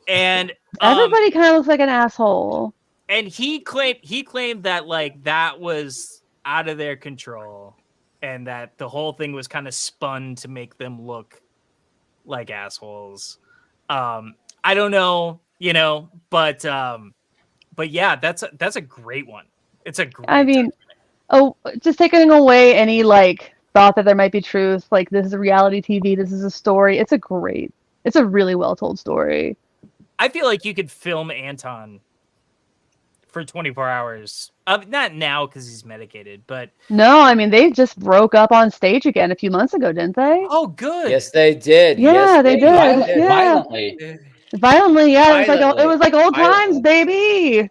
And Everybody kind of looks like an asshole. and he claimed that like that was out of their control, and that the whole thing was kind of spun to make them look like assholes. I don't know, you know, but yeah, that's a great one. It's a great I mean, documentary. just taking away any like thought that there might be truth, like this is a reality TV, this is a story. It's a really well told story. I feel like you could film Anton for 24 hours. Not now because he's medicated, but No, I mean they just broke up on stage again a few months ago, didn't they? oh, good. Yes, they did. Yeah, Yes, they did. Yeah. Violently. Violently, yeah. It Violently. was like old times, baby.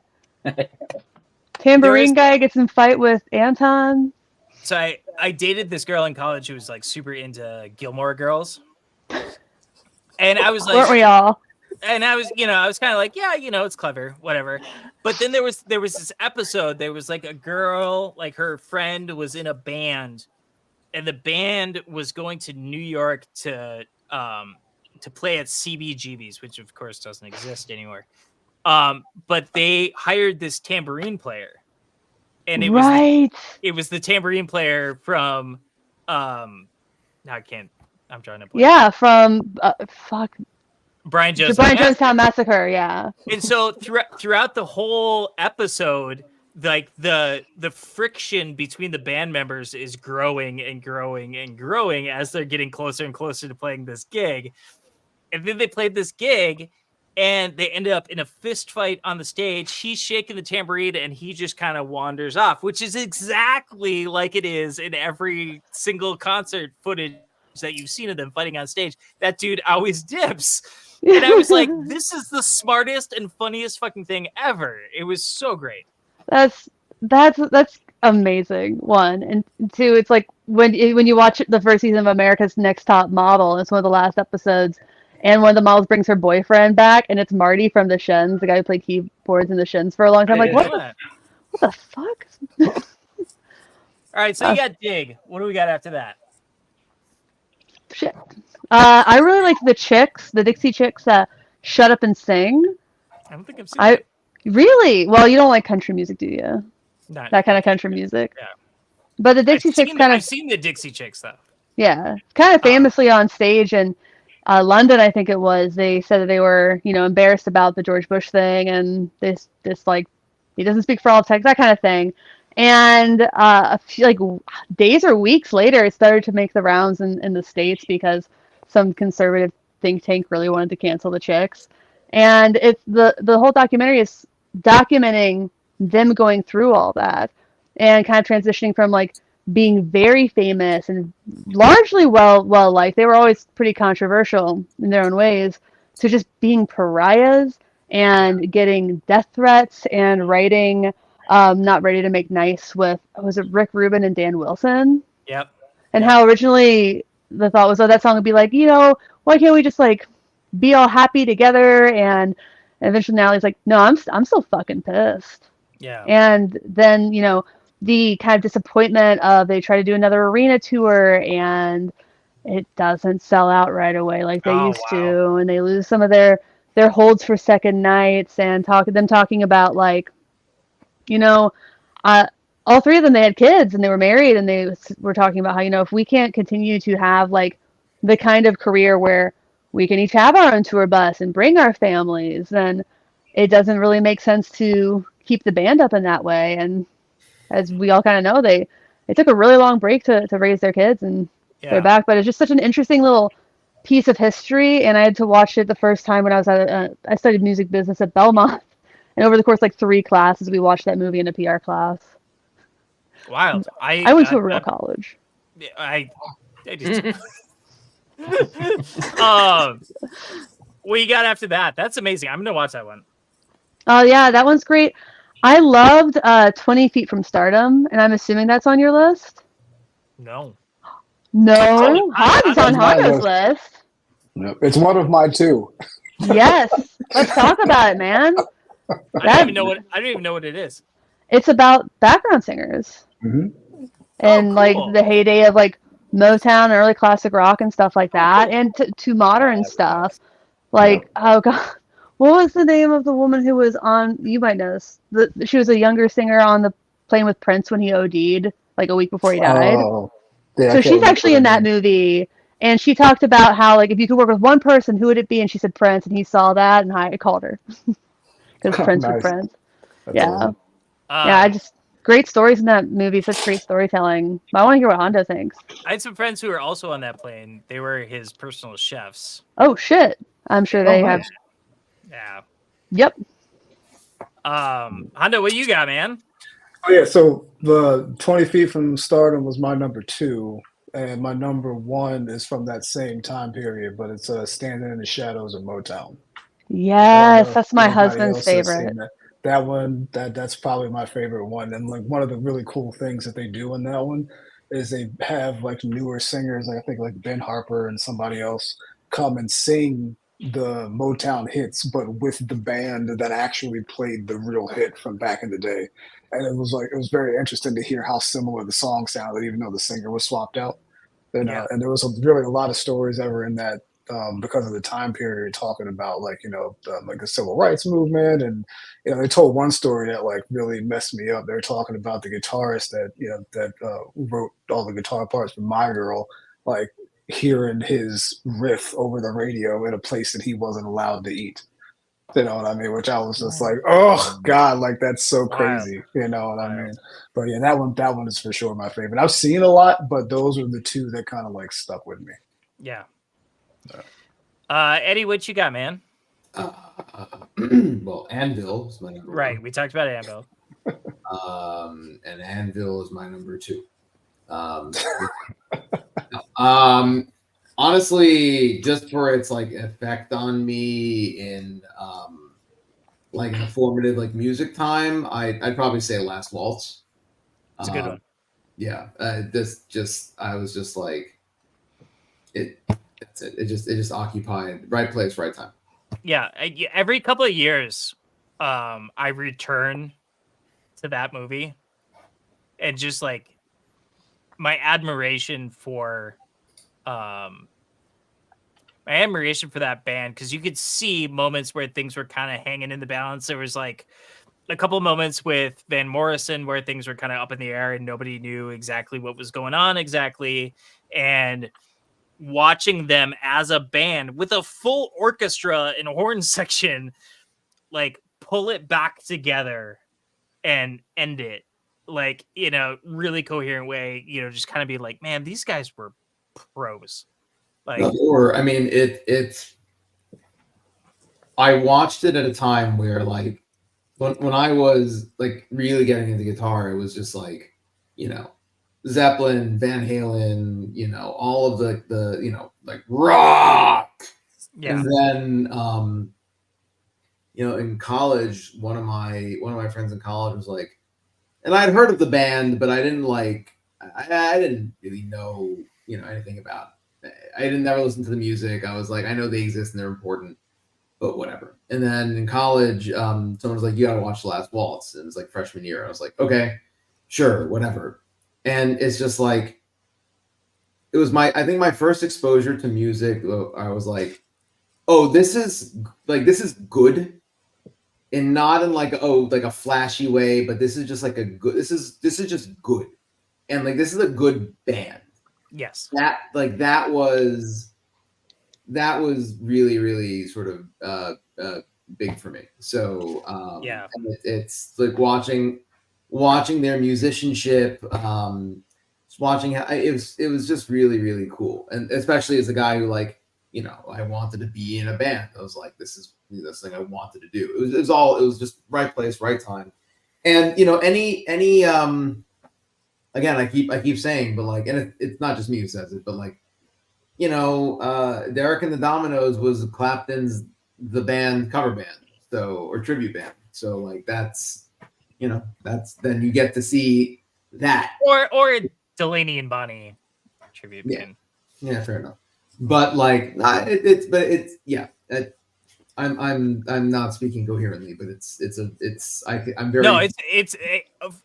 Tambourine guy gets in fight with Anton. So I dated this girl in college who was like super into Gilmore Girls, and I was like, Weren't we all? and I was kind of like, yeah, it's clever, whatever. But then there was this episode. There was like a girl, like her friend was in a band, and the band was going to New York to play at CBGB's, which of course doesn't exist anymore. But they hired this tambourine player, and it was the tambourine player from I'm trying to play. Yeah, from Brian the Jones. Brian Jonestown Massacre. Yeah. And so throughout the whole episode, like the friction between the band members is growing and growing and growing as they're getting closer and closer to playing this gig. And then they played this gig, and they ended up in a fist fight on the stage. He's shaking the tambourine, and he just kind of wanders off, which is exactly like it is in every single concert footage that you've seen of them fighting on stage. That dude always dips. And I was like, this is the smartest and funniest fucking thing ever. It was so great. That's amazing. One, and two, it's like when you watch the first season of America's Next Top Model, and it's one of the last episodes, and one of the models brings her boyfriend back, and it's Marty from the Shins, the guy who played keyboards in the Shins for a long time. Like, what the fuck? All right, so you got Dig. What do we got after that? Shit. I really like the Dixie Chicks that Shut Up and Sing. I don't think I've seen it. Really? Well, you don't like country music, do you? Not That kind of country music. Yeah. But the Dixie Chicks kind of I've seen the Dixie Chicks though. Yeah, kind of famously on stage in London, I think it was. They said that they were, embarrassed about the George Bush thing and this like he doesn't speak for all Texas, that kind of thing. And a few days or weeks later, it started to make the rounds in the States because some conservative think tank really wanted to cancel the Chicks. And it's the whole documentary is documenting them going through all that and kind of transitioning from being very famous and largely well liked. They were always pretty controversial in their own ways, to just being pariahs and getting death threats and writing Not Ready to Make Nice with, was it Rick Rubin and Dan Wilson? Yep. And how originally the thought was, oh, that song would be why can't we just be all happy together? And eventually now he's like, no, I'm still fucking pissed. Yeah. And then, the kind of disappointment of they try to do another arena tour and it doesn't sell out right away like they used to, and they lose some of their holds for second nights, and talking about all three of them, they had kids and they were married, and they were talking about how, if we can't continue to have the kind of career where we can each have our own tour bus and bring our families, then it doesn't really make sense to keep the band up in that way. And as we all kind of know, they took a really long break to raise their kids, and they're back. But it's just such an interesting little piece of history, and I had to watch it the first time when I was I studied music business at Belmont, and over the course 3 classes, we watched that movie in a PR class. Wild. I went to a real college. I just what you got after that? That's amazing. I'm gonna watch that one. Oh yeah, that one's great. I loved 20 Feet from Stardom, and I'm assuming that's on your list? No. No? It's on my Hondo's list. Yep. It's one of my 2. Yes. Let's talk about it, man. I don't even know what it is. It's about background singers. Mm-hmm. And cool. the heyday of Motown, early classic rock and stuff like that, and to modern stuff. Oh god. What was the name of the woman who was on? You might know this. She was a younger singer on the Playing with Prince when he OD'd, a week before he died. Oh, yeah, so she's actually in that movie, and she talked about how if you could work with one person, who would it be? And she said Prince, and he saw that, and I called her because Prince was Prince. That's yeah, awesome. I just great stories in that movie, such great storytelling. But I want to hear what Hondo thinks. I had some friends who were also on that plane. They were his personal chefs. Oh shit! I'm sure they have. Yeah. Yep. Hondo, what you got, man? Oh yeah, so the 20 Feet from Stardom was my number 2, and my number 1 is from that same time period, but it's Standing in the Shadows of Motown. Yes, that's my Anybody husband's else has favorite. seen that one, that's probably my favorite one. And one of the really cool things that they do in that one is they have newer singers, I think Ben Harper and somebody else, come and sing the Motown hits, but with the band that actually played the real hit from back in the day. And it was very interesting to hear how similar the song sounded, even though the singer was swapped out. And there was really a lot of stories that were in that because of the time period, talking about the civil rights movement. And they told one story that really messed me up. They were talking about the guitarist that wrote all the guitar parts for My Girl, hearing his riff over the radio in a place that he wasn't allowed to eat. You know what I mean? Which I was just oh god, that's so crazy. You know what I mean? But yeah, that one is for sure my favorite. I've seen a lot, but those are the 2 that kind of stuck with me. Yeah. Eddie, what you got, man? Well, Anvil is my number 1. Right, we talked about Anvil. And Anvil is my number 2. Honestly, just for its effect on me in a formative music time, I'd probably say Last Waltz. It's a good one. Yeah, I was just it. That's it. It just occupied right place, right time. Yeah, every couple of years, I return to that movie, and just my admiration for that band, because you could see moments where things were kind of hanging in the balance. There was a couple moments with Van Morrison where things were kind of up in the air and nobody knew exactly what was going on exactly. And watching them as a band with a full orchestra and horn section, like pull it back together and end it like in a really coherent way, just kind of be like, man, these guys were pros. Like, or I mean, it's. I watched it at a time where, like, when I was like really getting into guitar, it was just like, Zeppelin, Van Halen, all of the like rock. yeah, And then in college, one of my friends in college was like, and I'd heard of the band, but I didn't I didn't really know, anything about it. I didn't never listen to the music. I was like, I know they exist and they're important, but whatever. And then in college, someone was like, you gotta watch The Last Waltz. It was like freshman year. I was like, okay, sure, whatever. And it's just like, it was I think my first exposure to music. I was like, oh, this is good, and not in like a flashy way, but this is just like a good. This is just good, and like this is a good band. yes, That was really, really sort of big for me. So yeah, and it's like watching their musicianship, just watching how it was just really, really cool, and especially as a guy who I wanted to be in a band. I was like, this is this thing I wanted to do. It was just right place, right time, and any again, I keep saying, but like, and it's not just me who says it, but like, Derek and the Dominoes was Clapton's The Band cover band, or tribute band. So like that's then you get to see that. or Delaney and Bonnie tribute band. Yeah, fair enough. But like, I'm not speaking coherently, but I'm very No, it's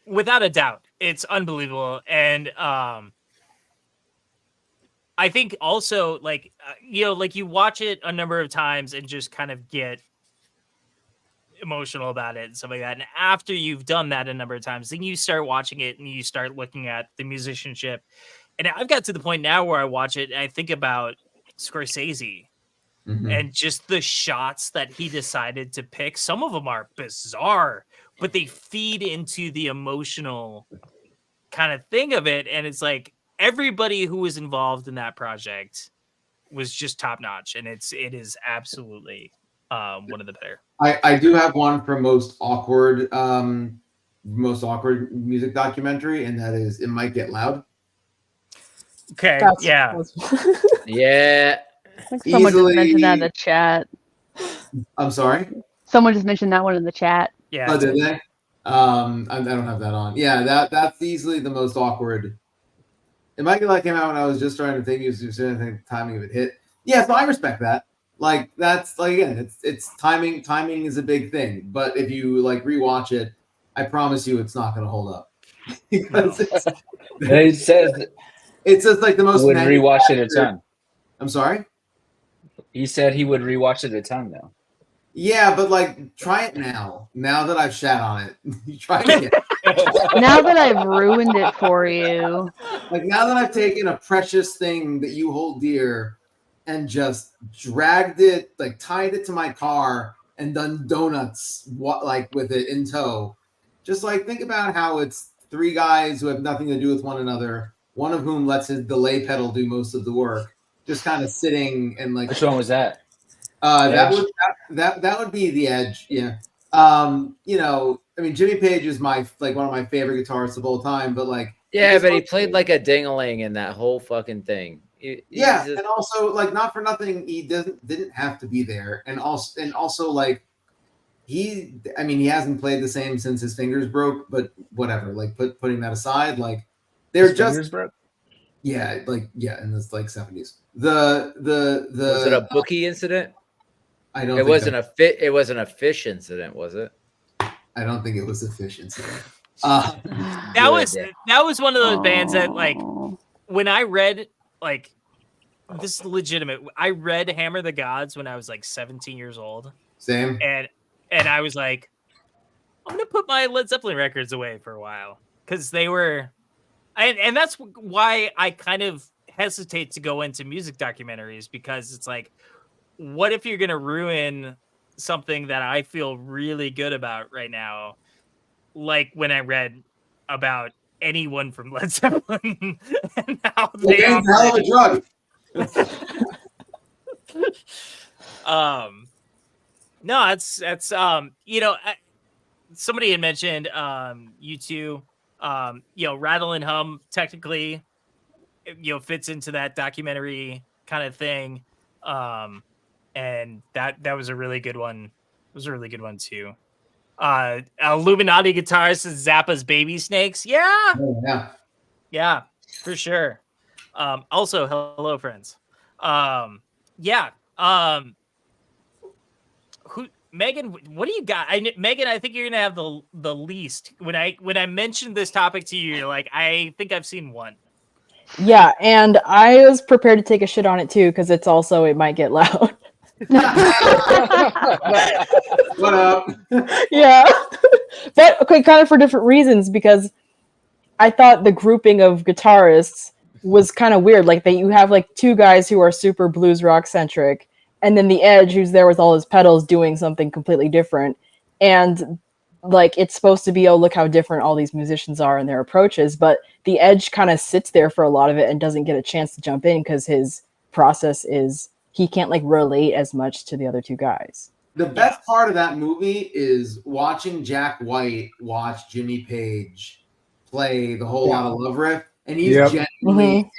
without a doubt, it's unbelievable, and I think also like like you watch it a number of times and just kind of get emotional about it and stuff like that. And after you've done that a number of times, then you start watching it and you start looking at the musicianship. And I've got to the point now where I watch it and I think about Scorsese and just the shots that he decided to pick. Some of them are bizarre, but they feed into the emotional kind of thing of it. And it's like everybody who was involved in that project was just top notch. And it is absolutely one of the better. I do have one for most awkward music documentary, and that is It Might Get Loud. Okay. Yeah. Yeah. I think someone Easily- just mentioned that in the chat. I'm sorry. Someone just mentioned that one in the chat. Yeah. Oh, did they? I don't have that on. Yeah, that's easily the most awkward. It Might Get Loud came out when I was just trying to think the timing of it hit. Yeah, so I respect that. Like that's like, again, it's timing. Timing is a big thing, but if you like rewatch it, I promise you, it's not going to hold up. Because He says it's just like the most. would rewatch it a ton. I'm sorry. He said he would rewatch it a ton though. Yeah, but like, try it now. Now that I've shat on it, you try it again. Now that I've ruined it for you. Like now that I've taken a precious thing that you hold dear and just dragged it, like tied it to my car and done donuts with it in tow. Just like think about how it's three guys who have nothing to do with one another, one of whom lets his delay pedal do most of the work, just kind of sitting and like. Which one was that? That would be The Edge. Yeah. I mean, Jimmy Page is one of my favorite guitarists of all time, but like. Yeah, but he played like a ding-a-ling in that whole fucking thing. Yeah, and also like not for nothing, he didn't have to be there, and also like he hasn't played the same since his fingers broke, but whatever. Like putting that aside, like they're His just fingers broke? in this like 70s. The was it a bookie incident? I don't. It wasn't a fit. It wasn't a fish incident, was it? I don't think it was a fish incident. That was one of those bands that like when I read like this is legitimate. I read Hammer the Gods when I was like 17 years old. Same. And I was like, I'm gonna put my Led Zeppelin records away for a while because they were, and that's why I kind of hesitate to go into music documentaries, because it's like, what if you're gonna ruin something that I feel really good about right now? Like when I read about anyone from Led Zeppelin and how they Cocaine's a hell of a drug. No, it's somebody had mentioned U2, Rattle and Hum technically fits into that documentary kind of thing, and that was a really good one. It was a really good one too. Illuminati guitarist is Zappa's Baby Snakes. Oh, Yeah, for sure. Also, hello friends. Megan, what do you got? Megan, I think you're gonna have the least. When I mentioned this topic to you, you're like, I think I've seen one. Yeah, and I was prepared to take a shit on it too, because it might get loud. What up? Yeah. But okay, kind of for different reasons, because I thought the grouping of guitarists was kind of weird. Like you have like two guys who are super blues rock centric, and then the Edge, who's there with all his pedals doing something completely different. And like it's supposed to be, oh, look how different all these musicians are in their approaches, but the Edge kind of sits there for a lot of it and doesn't get a chance to jump in because his process is he can't like relate as much to the other two guys. The best part of that movie is watching Jack White watch Jimmy Page play the Whole Lot of Love riff, and he's genuinely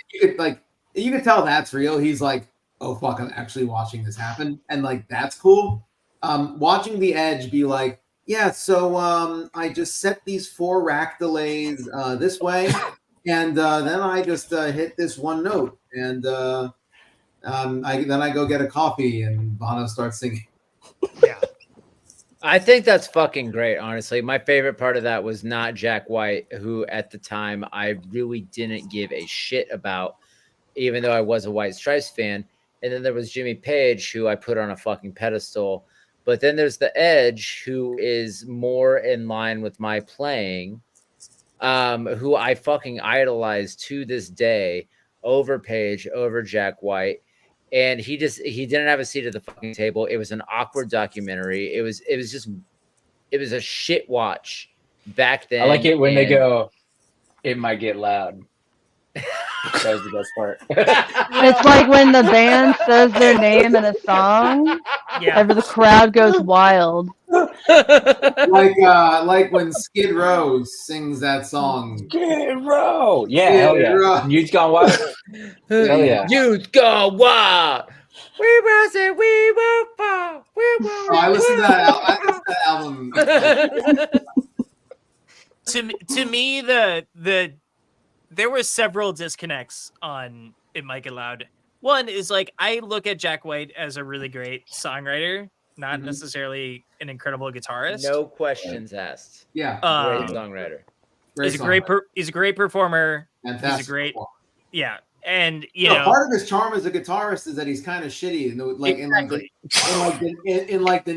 you could tell that's real. He's like, oh fuck, I'm actually watching this happen, and like that's cool. Watching the Edge be like, yeah, so I just set these 4 rack delays this way, and then I just hit this one note, and I go get a coffee, and Bono starts singing. Yeah. I think that's fucking great, honestly. My favorite part of that was not Jack White, who at the time I really didn't give a shit about, even though I was a White Stripes fan. And then there was Jimmy Page, who I put on a fucking pedestal. But then there's the Edge, who is more in line with my playing, who I fucking idolize to this day over Page, over Jack White. And he didn't have a seat at the fucking table. It was an awkward documentary. It was a shit watch back then. I like it when they go, it might get loud. That was the best part. It's like when the band says their name in a song, and the crowd goes wild. like when Skid Row sings that song. Skid Row, yeah, hell yeah. Youth Gone Wild. Hell yeah. Youth Gone Wild. We will say we will fall. We will. I listened to that album. To me, there were several disconnects on It Might Get Loud. One is like, I look at Jack White as a really great songwriter, not necessarily an incredible guitarist. No questions asked. Yeah, great songwriter. He's a great performer. Fantastic. He's a great, and part of his charm as a guitarist is that he's kind of shitty, in the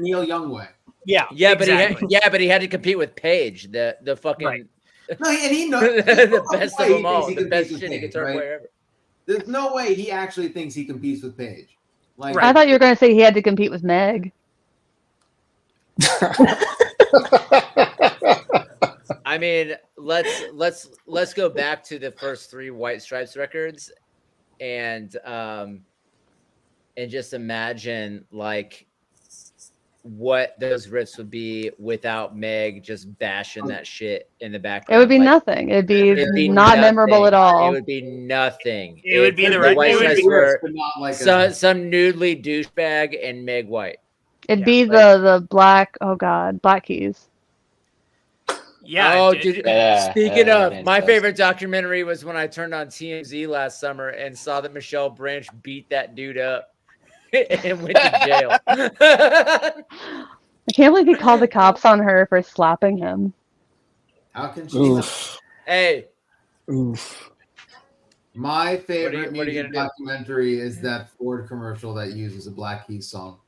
Neil Young way. Yeah, but he had to compete with Page, the fucking. Right. No, and he knows the best of them all, the best shitty guitar player ever. There's no way he actually thinks he competes with Page. Like, I thought you were going to say he had to compete with Meg. I mean, let's go back to the first 3 White Stripes records, and just imagine like what those riffs would be without Meg just bashing that shit in the background. It would be nothing. It'd be not memorable at all. It would be nothing. It would be the White right. Stripes were some noodly douchebag and Meg White. It'd be the Black Keys. Yeah. Oh, dude. Speaking of, my favorite documentary was when I turned on TMZ last summer and saw that Michelle Branch beat that dude up and went to jail. I can't believe he called the cops on her for slapping him. How can she? Hey. Oof. My favorite music documentary is that Ford commercial that uses a Black Keys song.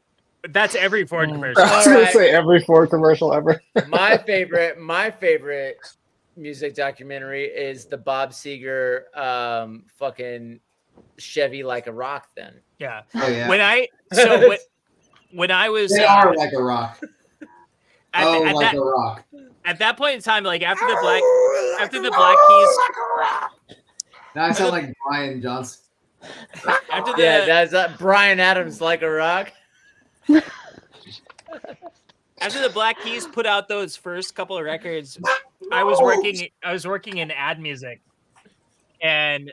That's every Ford Mm. commercial. I was gonna Alright. say every Ford commercial ever. my favorite music documentary is the Bob Seger fucking Chevy Like a Rock. Then Yeah. Oh yeah. When I was They are like a rock. at, Oh, at like that a rock. at that point in time, like after the Black Keys, Now I sound like Brian Johnson. after the yeah, that's Brian Adams Like a Rock. after the Black Keys put out those first couple of records, I was working in ad music, and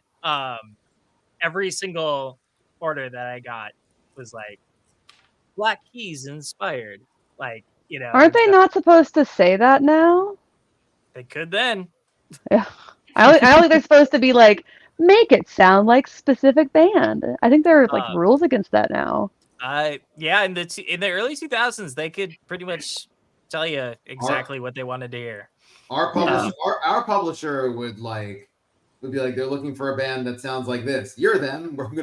every single order that I got was like Black Keys inspired. Like, you know, Aren't they not supposed to say that now? They could then. I don't think they're supposed to be like, make it sound like specific band. I think there are like rules against that now. Yeah, in the early 2000s, they could pretty much tell you exactly what they wanted to hear. Our publisher, our publisher would be like, they're looking for a band that sounds like this. You're them. I'm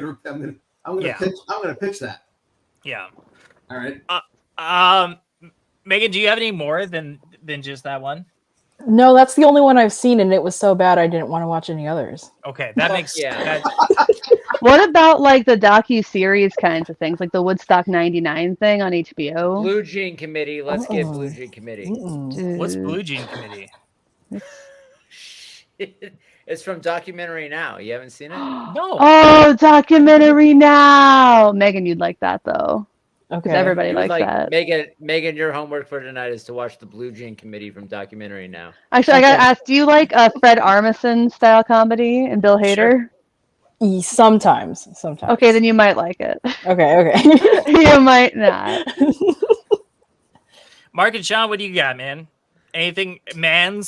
gonna pitch that. Yeah. All right. Megan, do you have any more than just that one? No, that's the only one I've seen, and it was so bad I didn't want to watch any others. Okay, that makes What about like the docu-series kinds of things, like the Woodstock 99 thing on HBO? Blue Jean Committee. Let's get Blue Jean Committee. What's Blue Jean Committee? It's from Documentary Now. You haven't seen it? No. Oh, Documentary Now. Megan, you'd like that though. Okay. Everybody You would likes that. Megan, your homework for tonight is to watch the Blue Jean Committee from Documentary Now. Actually, I gotta ask, do you like Fred Armisen style comedy and Bill Hader? Sometimes. Okay, then you might like it. Okay. You might not. Mark and Sean, what do you got, man? Anything men?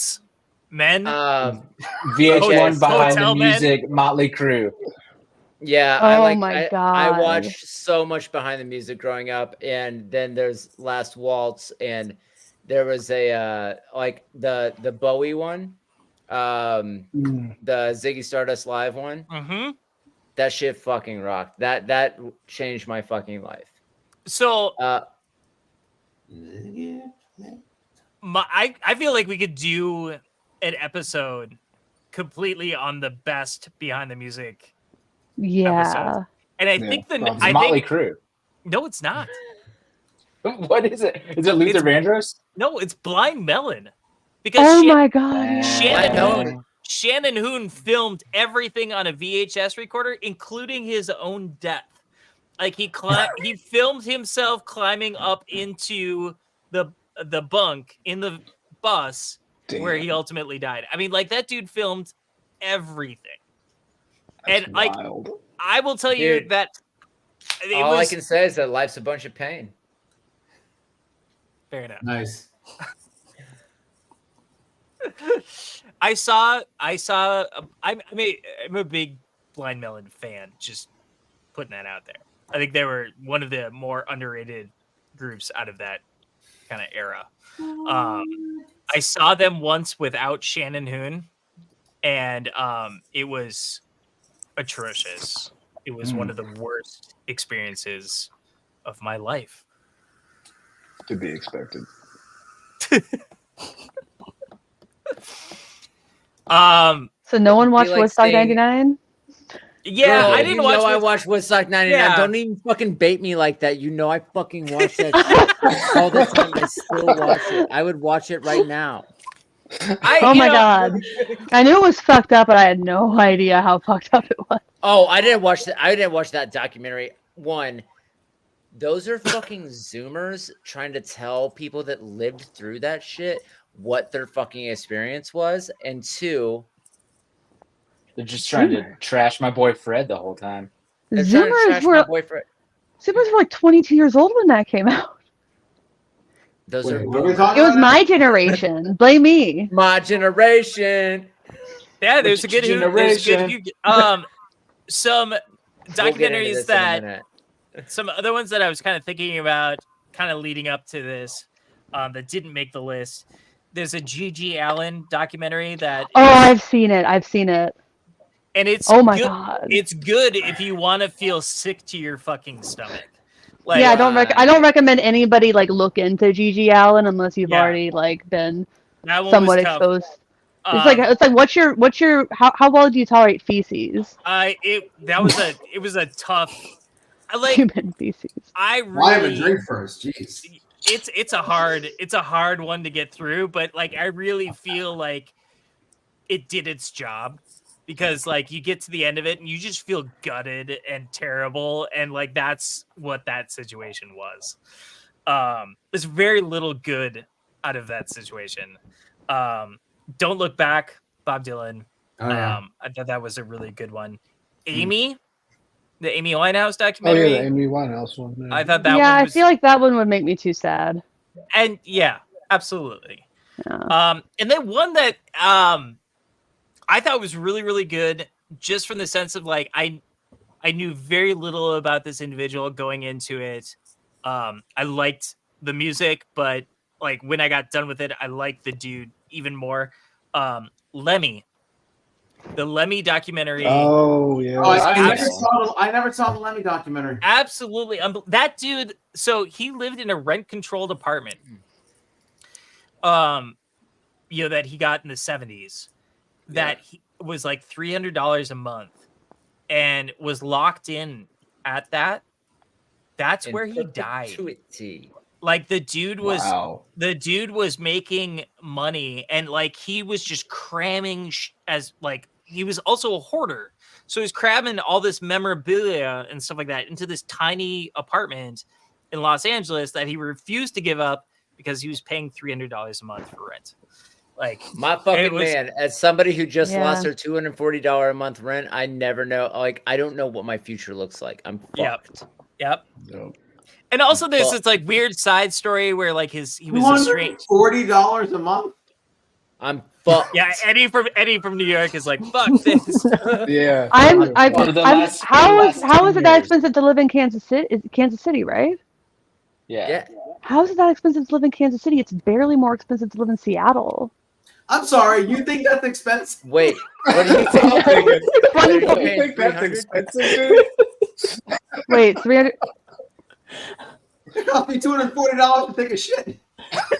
VH1 behind Hotel the Men? music, Motley Crue. Yeah, Oh my I God. watched so much Behind the Music growing up, and then there's Last Waltz, and there was a like the Bowie one, the Ziggy Stardust Live one. Mm-hmm. That shit fucking rocked. That changed my fucking life. So I feel like we could do an episode completely on the best Behind the Music Yeah. episodes. And I think It's Motley Crue. No, it's not. What is it? Is it Luther Vandross? No, it's Blind Melon. Because Oh my God. Shannon Hoon filmed everything on a VHS recorder, including his own death. Like he filmed himself climbing up into the bunk in the bus where he ultimately died. I mean, like that dude filmed everything. That's and like wild. I will tell you Dude, that all I can say is that life's a bunch of pain. Fair enough. Nice. I'm a big Blind Melon fan, just putting that out there. I think they were one of the more underrated groups out of that kind of era. I saw them once without Shannon Hoon, and it was atrocious. It was one of the worst experiences of my life. To be expected. So no one watched like Woodstock saying- 99? Yeah, Bro, I didn't you watch. know I watched Woodstock 99. Yeah. Don't even fucking bait me like that. You know I fucking watch that shit all the time. I still watch it. I would watch it right now. Oh my God. I knew it was fucked up, but I had no idea how fucked up it was. Oh, I didn't watch that. I didn't watch that documentary. One, those are fucking Zoomers trying to tell people that lived through that shit what their fucking experience was. And two, They're just trying to trash my boy Fred the whole time. they're trying to Zoomers trash my were boyfriend. like 22 years old when that came out. Those Wait, are what are we boomers. talking It was about? my generation. Blame me. My generation. Yeah, there's a good Generation. some We'll get into documentaries this in a that minute. some other ones that I was kind of thinking about, kind of leading up to this, that didn't make the list. There's a G.G. Allen documentary that, Oh, I've seen it. and it's Oh my good. God. It's good if you want to feel sick to your fucking stomach. Like, yeah, I don't recommend anybody like look into Gigi Allen unless you've Yeah. already like been that one somewhat was tough. exposed. It's like what's your how well do you tolerate feces? It was a tough. I like. Human feces. I Well, I have a really. drink first. Jeez. It's a hard one to get through, but like I really feel like it did its job, because like you get to the end of it and you just feel gutted and terrible, and like that's what that situation was. There's very little good out of that situation. Don't Look Back, Bob Dylan. Oh, yeah. I thought that was a really good one. Amy, the Amy Winehouse Oh yeah, documentary. the Amy Winehouse one. Yeah. I thought that Yeah, one I was, feel like that one would make me too sad. and yeah, absolutely. Yeah. And then one that I thought was really, really good, just from the sense of like I knew very little about this individual going into it. I liked the music, but like when I got done with it, I liked the dude even more. Lemmy, the Lemmy documentary. Oh yeah. Oh, I I never saw the Lemmy documentary. Absolutely. That dude, so he lived in a rent-controlled apartment. That he got in the 70s. That he was like $300 a month and was locked in at that. That's where he died. Perpetuity. Like the dude Wow. was making money, and like he was just cramming as like he was also a hoarder. So he's cramming all this memorabilia and stuff like that into this tiny apartment in Los Angeles that he refused to give up because he was paying $300 a month for rent. Like My fucking was- man, as somebody who just Yeah. lost their $240 a month rent, I never know. Like, I don't know what my future looks like. I'm Yep. fucked. Yep. Dope. And also there's Well- this like weird side story where like he was estranged. $240 a month. I'm fucked. Yeah, Eddie from New York is like, fuck this. Yeah. For the last- how the is last 10 it that years. expensive to live in Kansas City? Is Kansas City, right? Yeah. Yeah. How is it that expensive to live in Kansas City? It's barely more expensive to live in Seattle. I'm sorry. You think that's expensive? Wait, what do you think? I'll take it. What are you I paying, think that's 300? expensive, dude. Wait, 300. It cost me $240 to take a shit.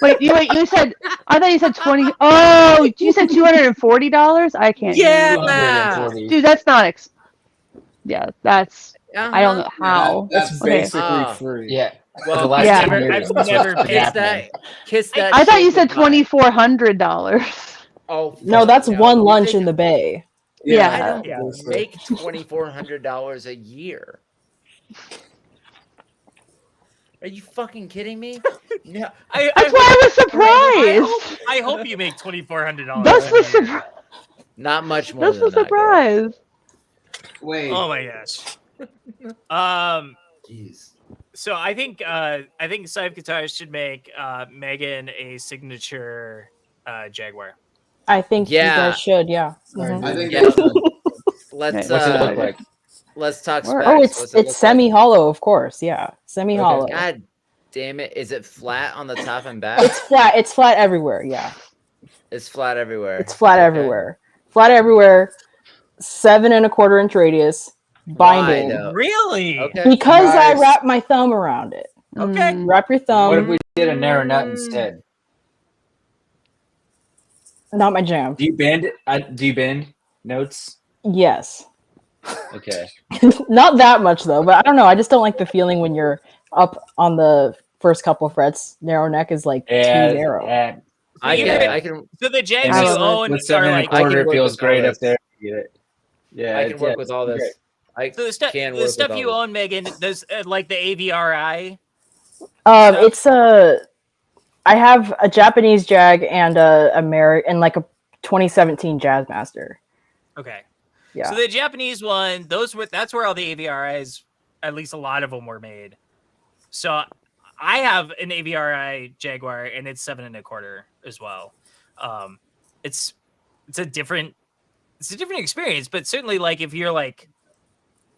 Wait, you said. I thought you said 20. Oh, you said $240. I can't. hear Yeah. you. 140. Dude, that's not. Yeah, that's. I don't know Uh-huh. how. That's Okay. basically free. Yeah. Well, the last Yeah. 10 years. I've that's never what's paid Kiss happening. that. Kiss that. I thought shit you said goodbye. $2,400. Oh No, fuck that's one You lunch think- in the Bay. Yeah. I don't Yeah. make $2,400 a year. Are you fucking kidding me? No. That's why I was surprised. I hope you make $2,400. That's the surprise. Not much more That's than the that. girl. surprise. Wait. Oh my gosh. Jeez. So I think Saif Guitars should make Megan a signature Jaguar. I think you Yeah. guys should, yeah. Mhm. I think Yeah. that's Let's What's it look like? let's talk Or- specs. Oh, What's it's it look like? semi-hollow, of course. Yeah, semi-hollow. God damn it! Is it flat on the top and back? It's flat. It's flat everywhere. Yeah, It's flat everywhere. it's flat Okay. everywhere. Flat everywhere. 7 1/4 inch radius. Why, Binding. though? Really? Okay. Because I Nice. wrap my thumb around it. Okay. Mm. Wrap your thumb. What if we did a narrow nut instead? Not my jam. Do you bend? Do you bend notes? Yes. Okay. Not that much though, but I don't know. I just don't like the feeling when you're up on the first couple frets. Narrow neck is like Yeah. too narrow. yeah. I You can. get- I can. So the Jags And you with- own with are 7 like. I can 1/4 work feels with all great up this. there. You get it. Yeah. I can work with all this. I So the stuff, can the work stuff with you all own, Megan, there's like the AVRI. It's I have a Japanese Jag and a American and like a 2017 Jazzmaster. Okay. Yeah. So the Japanese one, that's where all the AVRIs, at least a lot of them were made. So I have an AVRI Jaguar and it's 7 1/4 as well. It's a different experience, but certainly like if you're like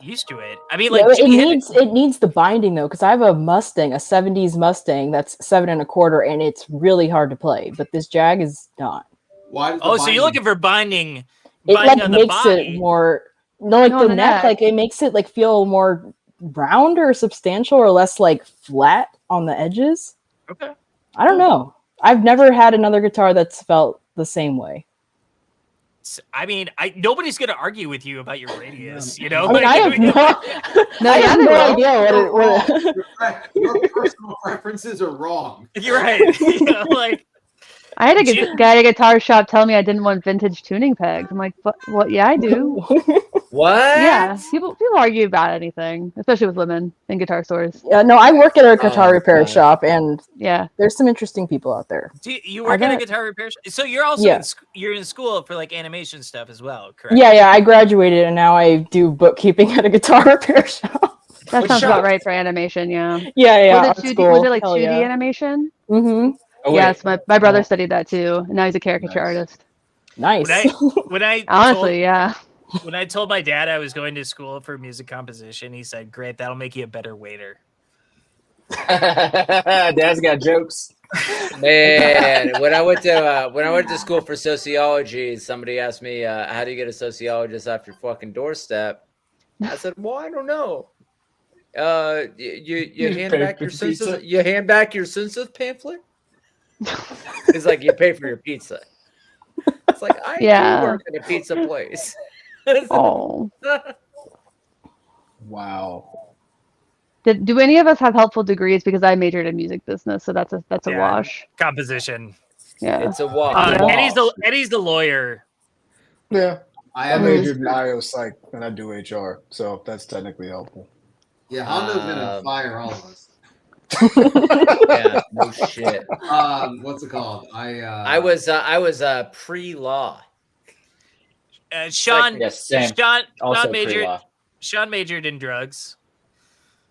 used to it. I mean, like Yeah, Jimi Hendrix- it needs the binding though, because I have a Mustang, a 70s Mustang that's 7 1/4, and it's really hard to play. But this Jag is not. Why does the Oh, so you're binding- looking for binding It like on the makes body. it more. No, like No, the the neck, neck. like it makes it like feel more rounder or substantial or less like flat on the edges. Okay. I don't know. I've never had another guitar that's felt the same way. I mean, nobody's gonna argue with you about your radius. You know, I mean, I have no, No, I yeah, have they no will. idea what it. Your personal preferences are wrong. You're right. You know, like, I had a Jim- guy at a guitar shop tell me I didn't want vintage tuning pegs. I'm like, what? Yeah, I do. What? Yeah, people argue about anything, especially with women in guitar stores. Yeah, no, I work at a guitar Oh, repair God. shop, and Yeah, there's some interesting people out there. do you work at a bet. guitar repair shop? So you're also Yeah. you're in school for like animation stuff as well, correct? Yeah, I graduated, and now I do bookkeeping at a guitar repair shop. that What sounds shop? about right for animation. Yeah. Yeah, Was art it 2D? school. Was it like Hell 2D yeah. animation? Mm-hmm. Oh, wait. Yes, my brother Oh. studied that too, and now he's a caricature Nice. artist. Nice. When I Honestly, yeah. when I told my dad I was going to school for music composition, he said, "Great, that'll make you a better waiter." Dad's got jokes. Man, when I went to school for sociology, somebody asked me, "How do you get a sociologist off your fucking doorstep?" I said, "Well, I don't know. You hand pay back for your the census. pizza? You hand back your census pamphlet." It's like you pay for your pizza. It's like I Yeah. do work at a pizza place. Oh. Wow. Do any of us have helpful degrees? Because I majored in music business, so that's a Yeah. wash. Composition. Yeah. It's a walk. Yeah. Eddie's the lawyer. Yeah. I I have majored in IO Psych and I do HR, so that's technically helpful. Yeah, Hondo's gonna Um, fire all of us. Yeah, no shit. What's it called? I was pre-law. Sean, Yes, same. Also Sean majored in drugs.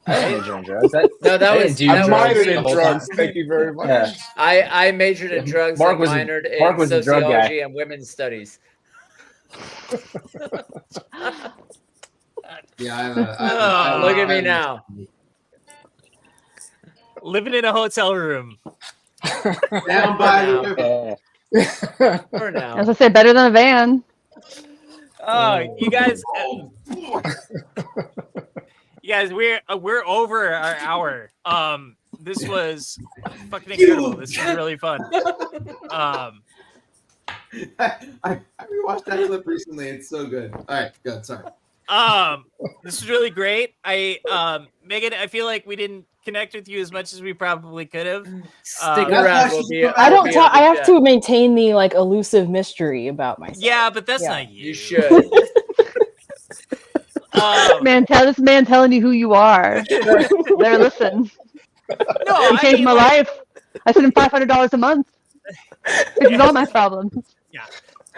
I didn't major in drugs. No, that I was didn't do I that drugs minored the in whole drugs. time. Thank you very much. Yeah. I majored in drugs Mark and was a- minored in Mark was a drug guy. sociology and women's studies. Yeah, I have Oh, Look at me now. Living in a hotel room. Down by the river. Yeah. For now. As I said, better than a van. Oh, you guys, we're over our hour. This was fucking incredible. This was really fun. I rewatched that clip recently. It's so good. All right, good. Sorry. This is really great. Megan, I feel like we didn't connect with you as much as we probably could have. Stick That's around. why We'll she's be, not- I we'll don't be talk. on I the have chat. to maintain the like elusive mystery about myself. Yeah, but that's Yeah. not you. You should. This man telling you who you are. There, listen. No, He changed my life. I sent him $500 a month. Fixes all my problems.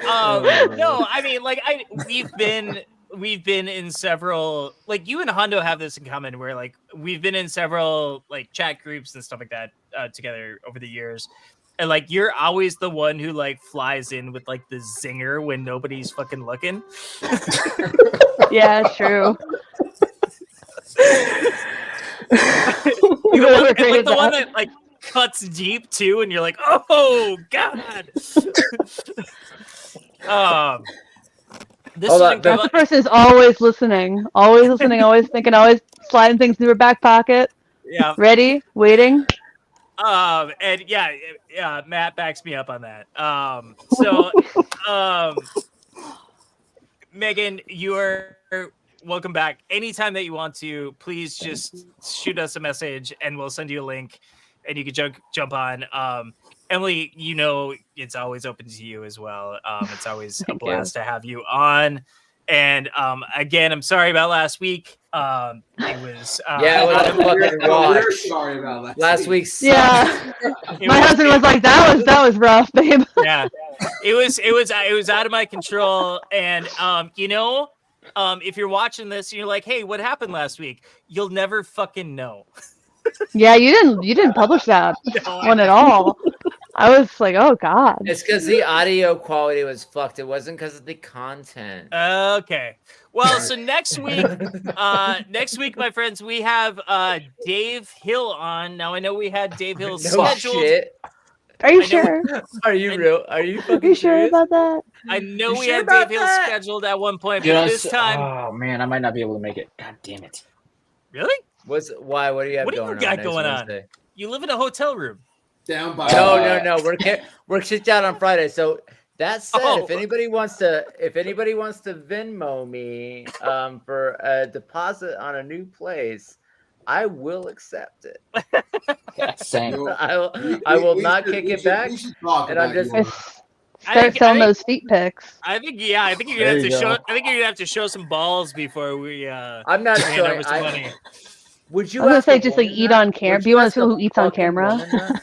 No, I mean, like, we've been in several, like, you and Hondo have this in common, where like we've been in several like chat groups and stuff like that together over the years, and like you're always the one who like flies in with like the zinger when nobody's fucking looking. Yeah, it's true. You know, We're like, great like at the one that. that like cuts deep too, and you're like, oh god. This Hold is on, incredible. That's the person who's always listening, always thinking, always sliding things into her back pocket, Yeah. ready, waiting. And yeah, Matt backs me up on that. So Megan, you are welcome back. Anytime that you want to, please just shoot us a message and we'll send you a link and you can jump on. Emily, you know it's always open to you as well. It's always a Thank you. blast to have you on. And again, I'm sorry about last week. It was Yeah, it was a fucking We're wash. sorry about that. Last week sucked. Yeah, it my husband was like, "That was rough, babe." yeah, it was out of my control. And if you're watching this and you're like, hey, what happened last week, you'll never fucking know. Yeah, you didn't publish that one at all. I was like, oh god. It's because the audio quality was fucked. It wasn't because of the content. Okay, well, so next week, my friends, we have Dave Hill on. Now I know we had Dave Hill No scheduled. shit. Are you I know- sure? Are you real? Are you Are fucking you sure serious? about that? I know You we sure had about Dave Hill that? scheduled at one point, You but know, this time, oh man, I might not be able to make it. God damn it. Really? Why? What do you have What do you going got on? next going on? Wednesday? You live in a hotel room. Down by No. We're kicked out on Friday. So that said, Oh. if anybody wants to Venmo me for a deposit on a new place, I will accept it. Yeah, same. I will not kick it back. We should talk and I'm about just- your- Start selling those feet pics. I think you're gonna There have to you show. go. I think you're gonna have to show some balls before we I'm not hand showing. over some money. Would you? I was gonna ask say a just like woman eat that? on camera. Would Do you want to ask see a who eats on fucking camera? woman that?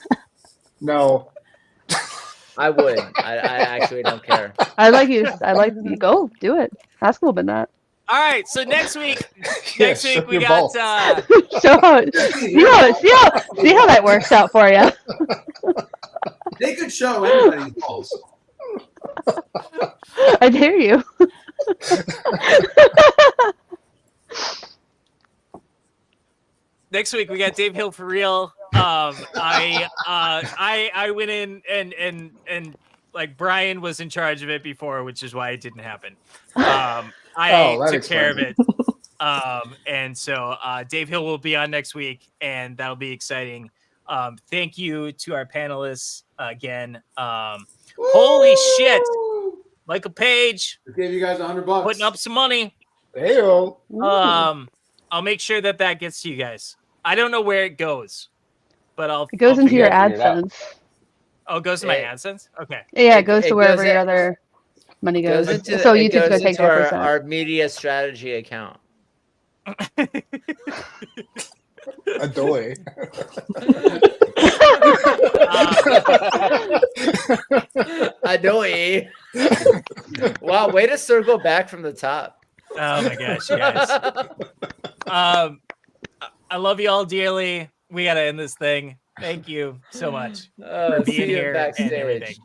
No. I would. I actually don't care. I like you. Go do it. Ask a woman that. All right. So next week, Yeah, show we your got. balls. Show how, see how that works out for you. They could show anybody's balls. I dare you. Next week we got Dave Hill for real. I went in and like Brian was in charge of it before, which is why it didn't happen. I that took care of explains it. And so Dave Hill will be on next week, and that'll be exciting. Thank you to our panelists again. Holy shit, Michael Page Just gave you guys $100. putting up some money. Heyo. I'll make sure that gets to you guys. I don't know where it goes, but It goes I'll into figure your figure it out. AdSense. Oh, it goes to my It- AdSense? Okay. Yeah, it goes It to wherever goes your in- other money goes. Goes into, So it YouTube's goes gonna take into our, 5%. our media strategy account. Adoy. Adoy. Wow, way to circle back from the top. Oh my gosh, you guys. I love you all dearly. We gotta end this thing. Thank you so much Oh, for see being you here and backstage.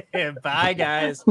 everything. Bye, guys.